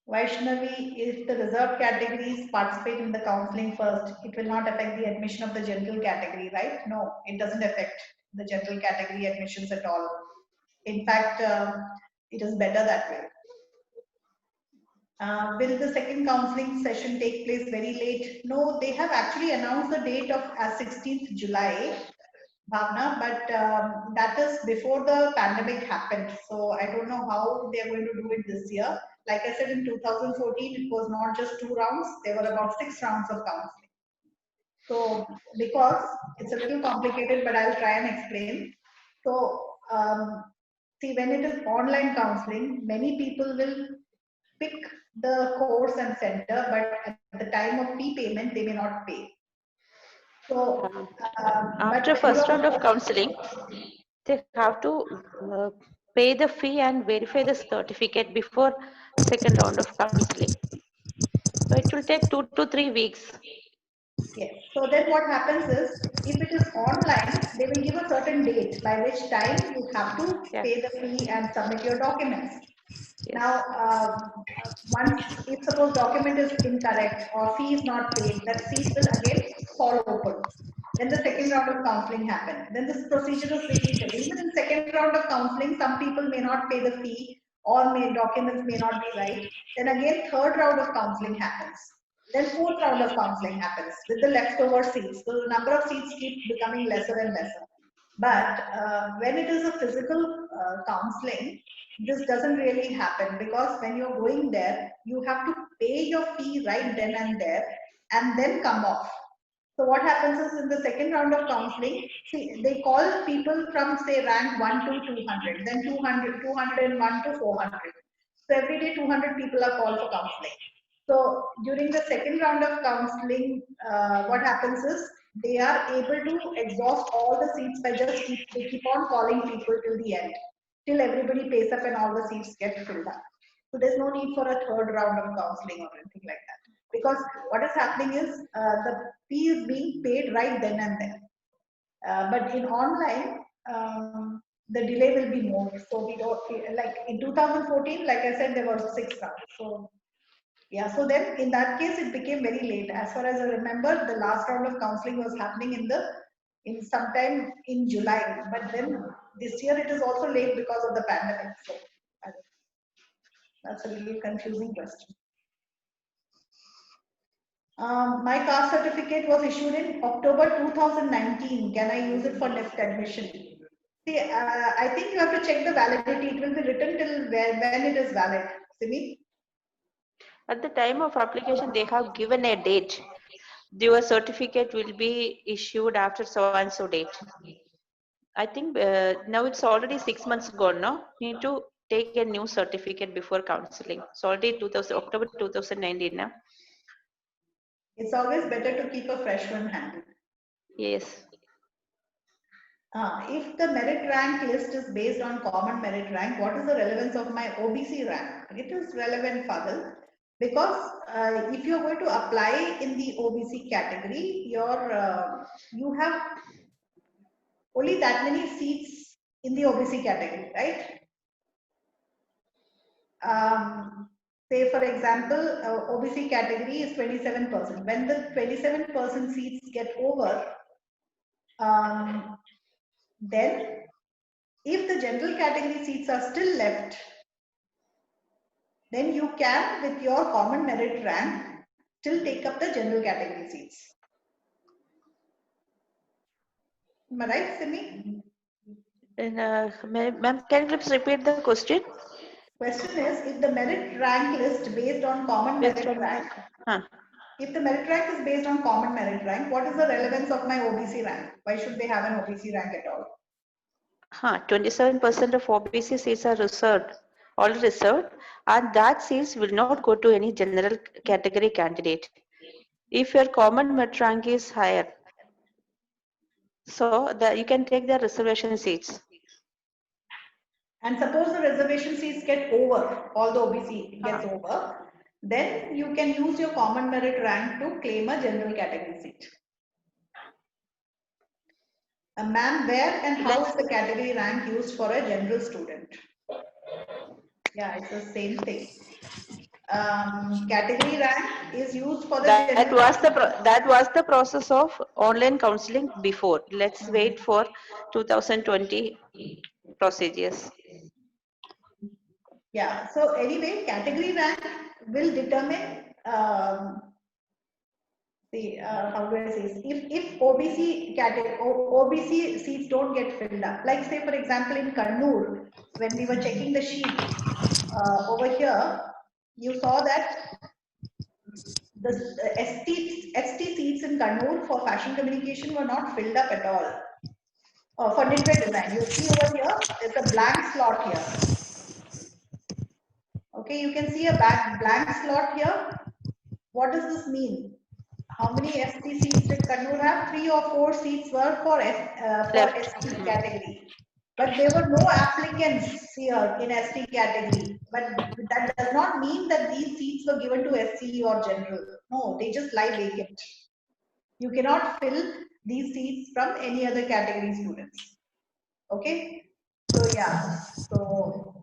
Vaishnavi, if the reserved categories participate in the counseling first, it will not affect the admission of the general category, right? No, it doesn't affect the general category admissions at all. In fact, it is better that way. Will the second counseling session take place very late? No, they have actually announced the date of 16th July, Bhavna, but that is before the pandemic happened. So I don't know how they are going to do it this year. Like I said, in 2014, it was not just 2 rounds, there were about 6 rounds of counseling. So because it's a little complicated, but I'll try and explain. So see, when it is online counseling, many people will pick the course and center, but at the time of fee payment, they may not pay. So after first round of counseling, they have to pay the fee and verify the certificate before second round of counseling. So it will take 2 to 3 weeks. Yes. So then what happens is, if it is online, they will give a certain date by which time you have to Yeah. pay the fee and submit your documents. Yes. Now, once, if suppose document is incorrect or fee is not paid, that seat will again fall open. Then the second round of counseling happens. Then this procedure is repeated. Even in second round of counseling, some people may not pay the fee or documents may not be right. Then again, third round of counseling happens. Then fourth round of counseling happens with the leftover seats. So the number of seats keep becoming lesser and lesser. But when it is a physical counseling, this doesn't really happen, because when you're going there, you have to pay your fee right then and there and then come off. So what happens is, in the second round of counseling, see, they call people from, say, rank 1 to 200, then 200, 201 to 400. So every day 200 people are called for counseling. So during the second round of counseling, what happens is, they are able to exhaust all the seats by just they keep on calling people till the end, till everybody pays up and all the seats get filled up. So there's no need for a third round of counseling or anything like that, because what is happening is, the fee is being paid right then and there. But in online, the delay will be more. So we don't, like in 2014, like I said, there were 6 rounds. So yeah, so then in that case, it became very late. As far as I remember, the last round of counseling was happening in sometime in July. But then this year it is also late because of the pandemic. So that's a little confusing question. My caste certificate was issued in October 2019. Can I use it for next admission? See, I think you have to check the validity. It will be written till when it is valid. Simi? At the time of application, they have given a date. Your certificate will be issued after so and so date. I think now it's already 6 months gone, no? Need to take a new certificate before counseling. It's already October 2019 now. It's always better to keep a fresh one handy. Yes. If the merit rank list is based on common merit rank, what is the relevance of my OBC rank? It is relevant, Fadil, because if you're going to apply in the OBC category, you have only that many seats in the OBC category, right? Say for example, OBC category is 27%. When the 27% seats get over, then if the general category seats are still left, then you can, with your common merit rank, still take up the general category seats. Am I right, Simi? Ma'am, can you please repeat the question? Question is, if the merit rank list based on common merit rank, if the merit rank is based on common merit rank, what is the relevance of my OBC rank? Why should they have an OBC rank at all? 27% of OBC seats are reserved, already reserved, and that seats will not go to any general category candidate. If your common merit rank is higher, so that you can take the reservation seats. And suppose the reservation seats get over, all the OBC gets over, then you can use your common merit rank to claim a general category seat. Ma'am, where and how is the category rank used for a general student? Yeah, it's the same thing. Category rank is used for the that was the process of online counseling before. Let's wait for 2020 procedures. Yeah, so anyway, category rank will determine how do I say this? If OBC category OBC seats don't get filled up, like say for example in Kannur, when we were checking the sheet over here, you saw that the ST seats in Kannur for fashion communication were not filled up at all. For knitwear design, you see over here, there's a blank slot here. Okay, you can see a blank slot here. What does this mean? How many ST seats did Kannur have? 3 or 4 seats were for ST category. But there were no applicants here in ST category. But that does not mean that these seats were given to SC or general. No, they just lie vacant. You cannot fill these seats from any other category students. Okay. So yeah. So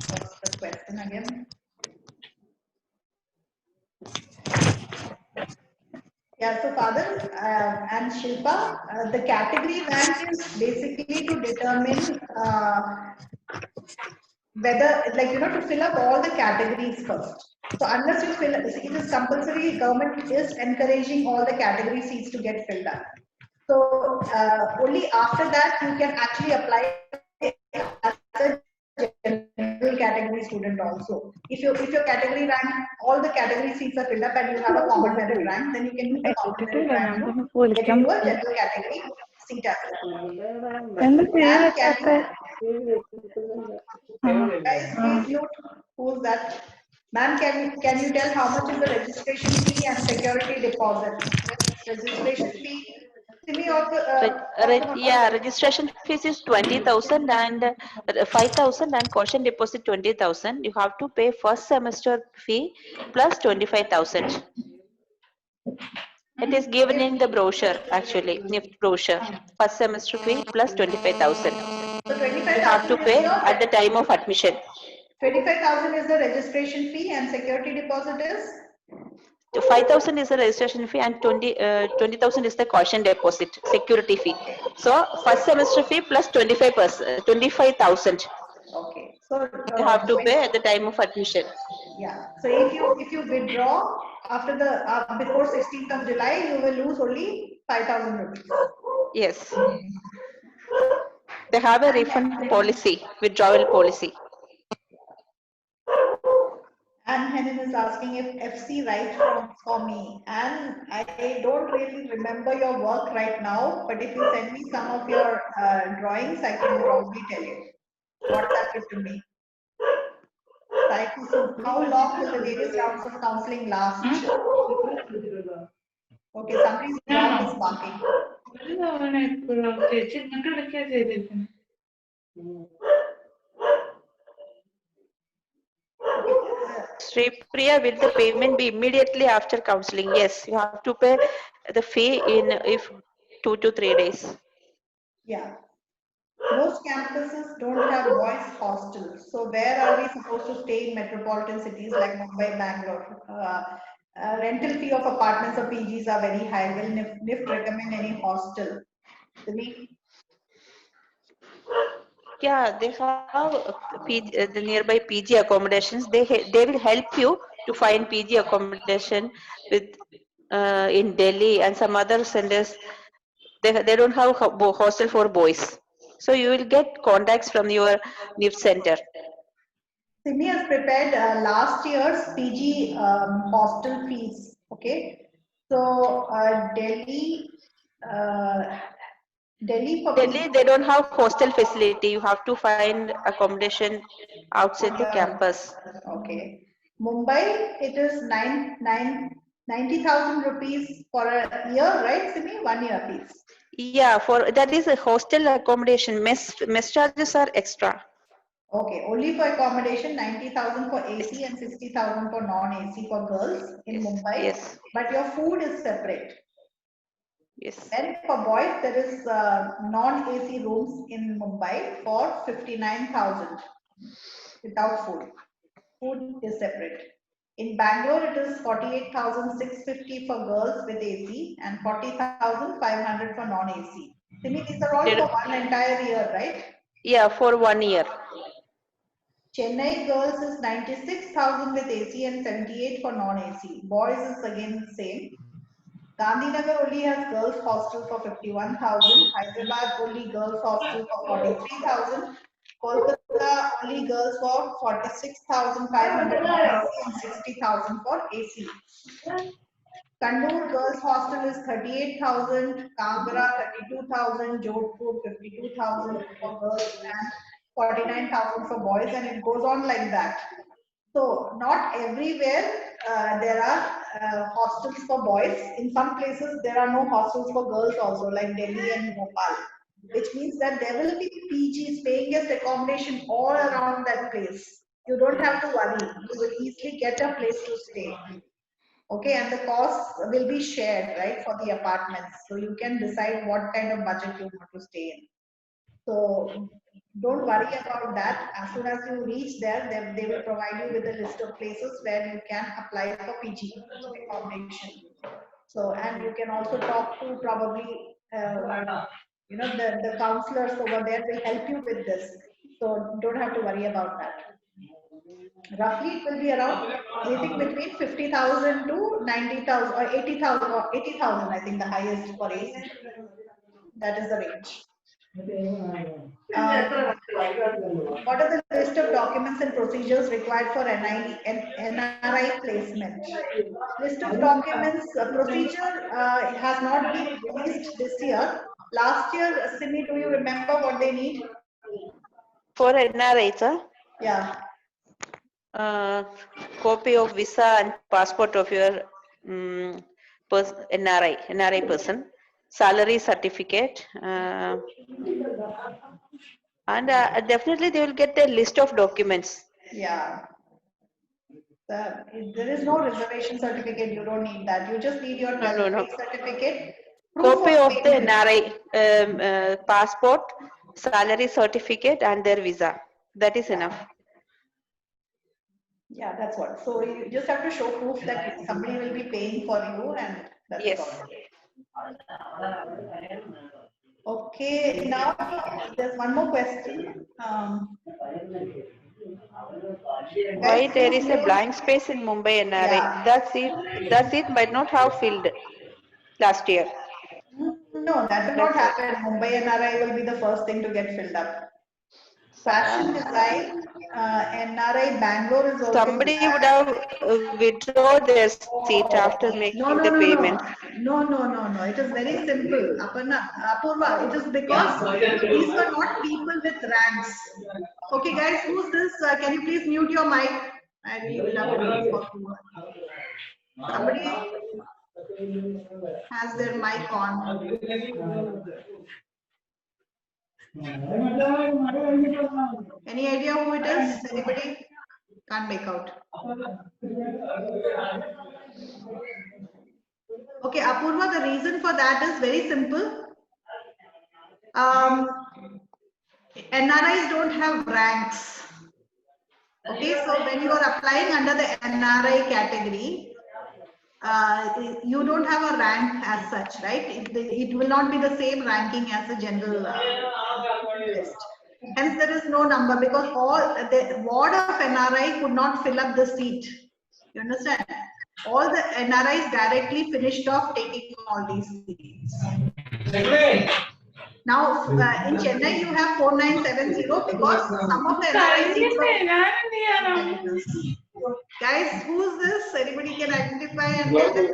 what's the question again? Yeah, so Father and Shilpa, the category rank is basically to determine whether, like, to fill up all the categories first. So unless you fill, see, it is compulsory, government is encouraging all the category seats to get filled up. So only after that you can actually apply as a general category student also. If your category rank, all the category seats are filled up and you have a common merit rank, then you can use the common merit rank to get into a general category seat as well. And guys, please mute. Who's that? Ma'am, can you tell how much is the registration fee and security deposit? Registration fee. Yeah, registration fees is 20,000 and 5,000 and caution deposit 20,000. You have to pay first semester fee plus 25,000. It is given in the brochure, actually, NIFT brochure. First semester fee plus 25,000. So 25,000 you have to pay at the time of admission. 25,000 is the registration fee and security deposit is? 5,000 is the registration fee and 20,000 is the caution deposit, security fee. So first semester fee plus 25,000. Okay. So you have to pay at the time of admission. Yeah. So if you withdraw after the before 16th of July, you will lose only 5,000 rupees. Yes. They have a refund policy, withdrawal policy. And Helen is asking if FC writes for me. And I don't really remember your work right now, but if you send me some of your drawings, I can probably tell you. WhatsApp it to me. So how long will the various rounds of counseling last? Okay, somebody's dog is barking. Sri Priya, will the payment be immediately after counseling? Yes, you have to pay the fee in 2 to 3 days. Yeah. Most campuses don't have boys hostels. So where are we supposed to stay in metropolitan cities like Mumbai, Bangalore? Rental fee of apartments or PGs are very high. Will NIFT recommend any hostel? Yeah, they have the nearby PG accommodations. They will help you to find PG accommodation with in Delhi and some other centers. They don't have hostel for boys, so you will get contacts from your NIFT center. Simi has prepared last year's PG hostel fees. Okay, so Delhi. Delhi, they don't have hostel facility. You have to find accommodation outside the campus. Okay. Mumbai, it is 90,000 rupees for a year, right, Simi? 1 year fees. Yeah, for that is a hostel accommodation. Mess charges are extra. Okay, only for accommodation, 90,000 for AC and 60,000 for non-AC for girls in Mumbai. Yes. But your food is separate. Yes. And for boys, there is non-AC rooms in Mumbai for 59,000 without food. Food is separate. In Bangalore, it is 48,650 for girls with AC and 40,500 for non-AC. These are all for one entire year, right? Yeah, for 1 year. Chennai girls is 96,000 with AC and 78 for non-AC. Boys is again the same. Gandhinagar only has girls hostel for 51,000. Hyderabad only girls hostel for 43,000. Kolkata only girls for 46,500 non-AC and 60,000 for AC. Kannur girls hostel is 38,000. Kangra 32,000. Jodhpur 52,000 for girls and 49,000 for boys, and it goes on like that. So not everywhere there are hostels for boys. In some places there are no hostels for girls also, like Delhi and Bhopal, which means that there will be PGs, paying guest accommodation all around that place. you don't have to worry. You will easily get a place to stay. Okay, and the costs will be shared, right, for the apartments. So you can decide what kind of budget you want to stay in. So don't worry about that. As soon as you reach there, they will provide you with a list of places where you can apply for PG accommodation. So, and you can also talk to probably, the counselors over there will help you with this. So don't have to worry about that. Roughly, it will be around anything between 50,000 to 90,000 or 80,000 or 80,000. I think the highest for AC. That is the range. What are the list of documents and procedures required for NRI placement? List of documents, procedure has not been released this year. Last year, Simi, do you remember what they need? For NRI, sir, Yeah. copy of visa and passport of your NRI person, salary certificate, and definitely they will get a list of documents. Yeah. There is no reservation certificate. You don't need that. You just need your 12th pay certificate. Copy of the payment. NRI passport, salary certificate, and their visa. That is enough. Yeah, that's what. So you just have to show proof that somebody will be paying for you, and that's Yes. all. Okay, now there's one more question. Why there is a blank space in Mumbai NRI? Yeah. That seat might not have filled last year. No, that will not happen. Mumbai NRI will be the first thing to get filled up. Fashion design, NRI Bangalore is also. Somebody would have withdrawn their seat after making the payment. No. It is very simple. Apurva, it is because these were not people with ranks. Okay, guys, who's this? Can you please mute your mic? I really love it for Apurva. Somebody has their mic on. Any idea who it is? Anybody? Can't make out. Okay, Apurva, the reason for that is very simple. NRIs don't have ranks. Okay, so when you are applying under the NRI category, you don't have a rank as such, right? It will not be the same ranking as a general list. Hence, there is no number because all the ward of NRI could not fill up the seat. You understand? All the NRIs directly finished off taking all these seats. Now, in Chennai, you have 4970 because some of the NRI seats were... Guys, who's this? Anybody can identify and mute?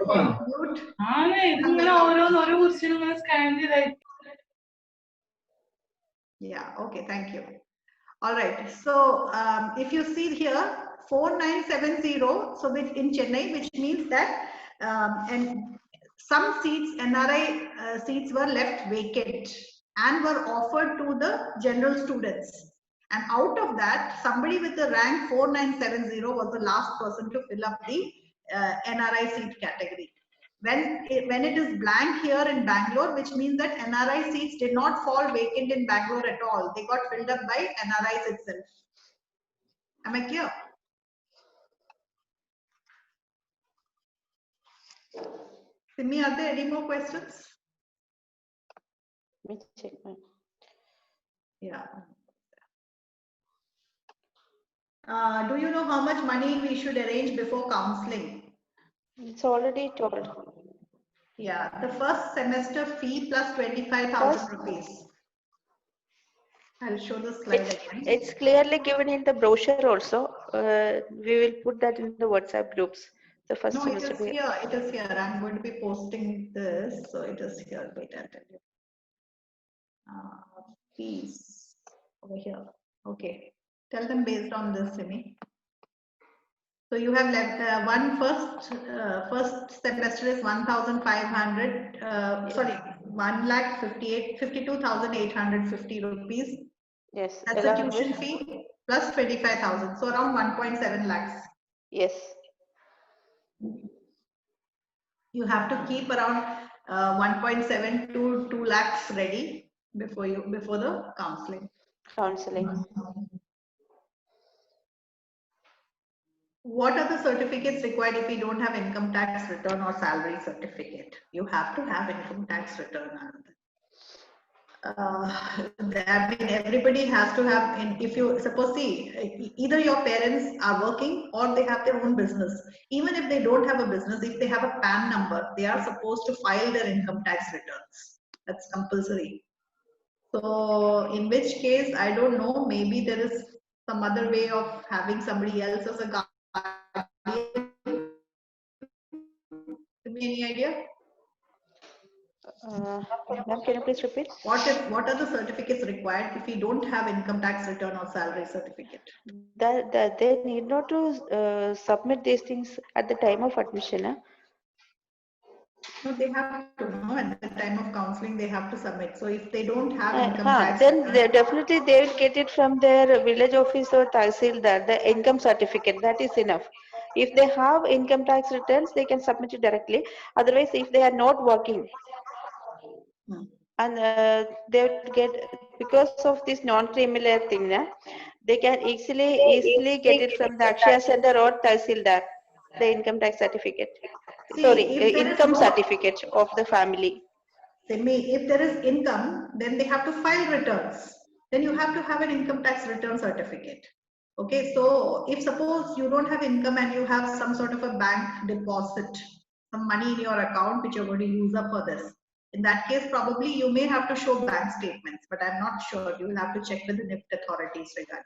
Yeah, okay, thank you. All right, so if you see here, 4970, so which in Chennai, which means that and some seats, NRI seats were left vacant and were offered to the general students. And out of that, somebody with the rank 4970 was the last person to fill up the NRI seat category. When it is blank here in Bangalore, which means that NRI seats did not fall vacant in Bangalore at all. They got filled up by NRIs itself. Am I clear? Simi, are there any more questions? Let me check. Yeah. Do you know how much money we should arrange before counseling? It's already told. Yeah, the first semester fee plus 25,000 rupees. I'll show the slide again. It's clearly given in the brochure also. We will put that in the WhatsApp groups. The first No, semester. it is here. It is here. I'm going to be posting this. So it is here. Wait, I'll tell you. Fees over here. Okay. Tell them based on this, Simi. So you have left first semester is 1,500. Sorry, 1,52,850 rupees. Yes. That's the tuition fee plus 25,000. So around 1.7 lakhs. Yes. You have to keep around 1.7 to 2 lakhs ready before the counseling. Counseling. What are the certificates required if you don't have income tax return or salary certificate? You have to have income tax return. I mean, everybody has to have, if you suppose, see, either your parents are working or they have their own business. Even if they don't have a business, if they have a PAN number, they are supposed to file their income tax returns. That's compulsory. So in which case, I don't know, maybe there is some other way of having somebody else as a guardian. Any idea? Ma'am, can you please repeat? What are the certificates required if you don't have income tax return or salary certificate? That they need not to submit these things at the time of admission. No, they have to know at the time of counseling they have to submit. So if they don't have income tax Then return, definitely they will get it from their village office or tahsildar, the income certificate. That is enough. If they have income tax returns, they can submit it directly. Otherwise, if they are not working, and they will get, because of this non-creamy layer thing, they can easily get it from the Akshaya Center or tahsildar, the income tax certificate. see, Sorry, if there is income no, certificate of the family. if there is income, then they have to file returns. Then you have to have an income tax return certificate. Okay, so if suppose you don't have income and you have some sort of a bank deposit, some money in your account which you're going to use up for this, in that case, probably you may have to show bank statements, but I'm not sure. You will have to check with the NIFT authorities regarding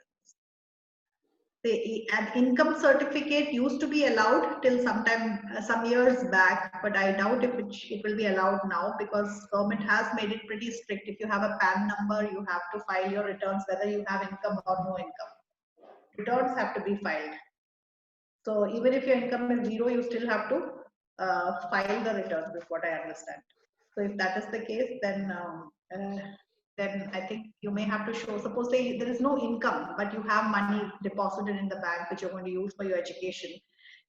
this. An income certificate used to be allowed till some years back, but I doubt if it will be allowed now because government has made it pretty strict. If you have a PAN number, you have to file your returns whether you have income or no income. Returns have to be filed. So even if your income is zero, you still have to file the returns, is what I understand. So if that is the case, then I think you may have to show, suppose there is no income, but you have money deposited in the bank which you're going to use for your education,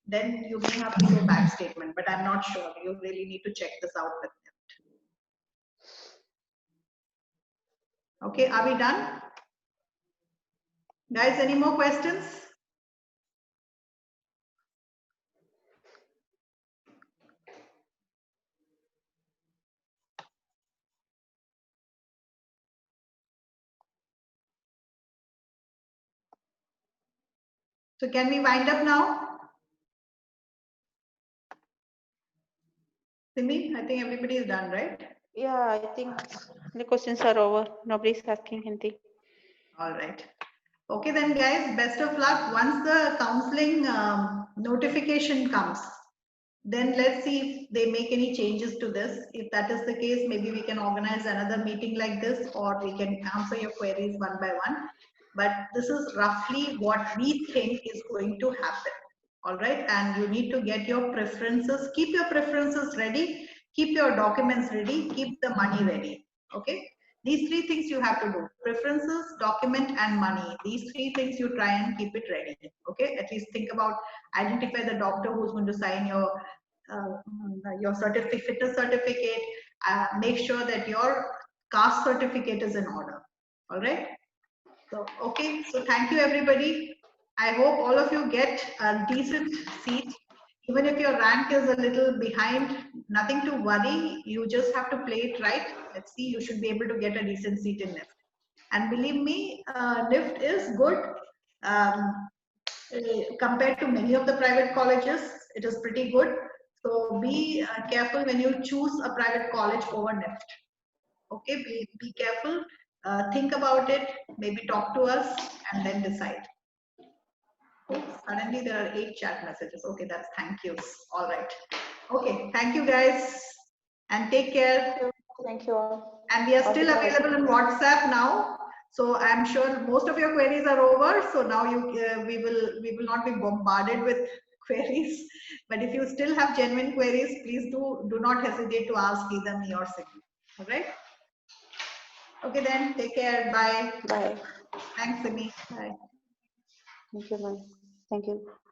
then you may have to show bank statement, but I'm not sure. You really need to check this out with them. Okay, are we done? Guys, any more questions? So can we wind up now? Simi, I think everybody is done, right? Yeah, I think the questions are over. Nobody's asking anything. All right. Okay then guys, best of luck. Once the counseling notification comes, then let's see if they make any changes to this. If that is the case, maybe we can organize another meeting like this, or we can answer your queries one by one. But this is roughly what we think is going to happen. All right, and you need to get your preferences, keep your preferences ready, keep your documents ready, keep the money ready. Okay, these three things you have to do: preferences, document, and money. These three things you try and keep it ready. Okay, at least think about, identify the doctor who's going to sign your fitness certificate. Make sure that your caste certificate is in order. All right. So okay. So thank you everybody. I hope all of you get a decent seat. Even if your rank is a little behind, nothing to worry. You just have to play it right. Let's see, you should be able to get a decent seat in NIFT. And believe me, NIFT is good. Compared to many of the private colleges, it is pretty good. So be careful when you choose a private college over NIFT. Okay, be careful. Think about it, maybe talk to us and then decide. Oh, suddenly there are 8 chat messages. Okay, that's thank yous. All right. Okay, thank you guys and take care. Thank you all. And we are still available in WhatsApp now. So I'm sure most of your queries are over. So now we will not be bombarded with queries. But if you still have genuine queries, please do not hesitate to ask either me or Simi. All right. Okay then, take care. Bye. Bye. Thanks, Simi. Bye. Thank you, ma'am. Thank you.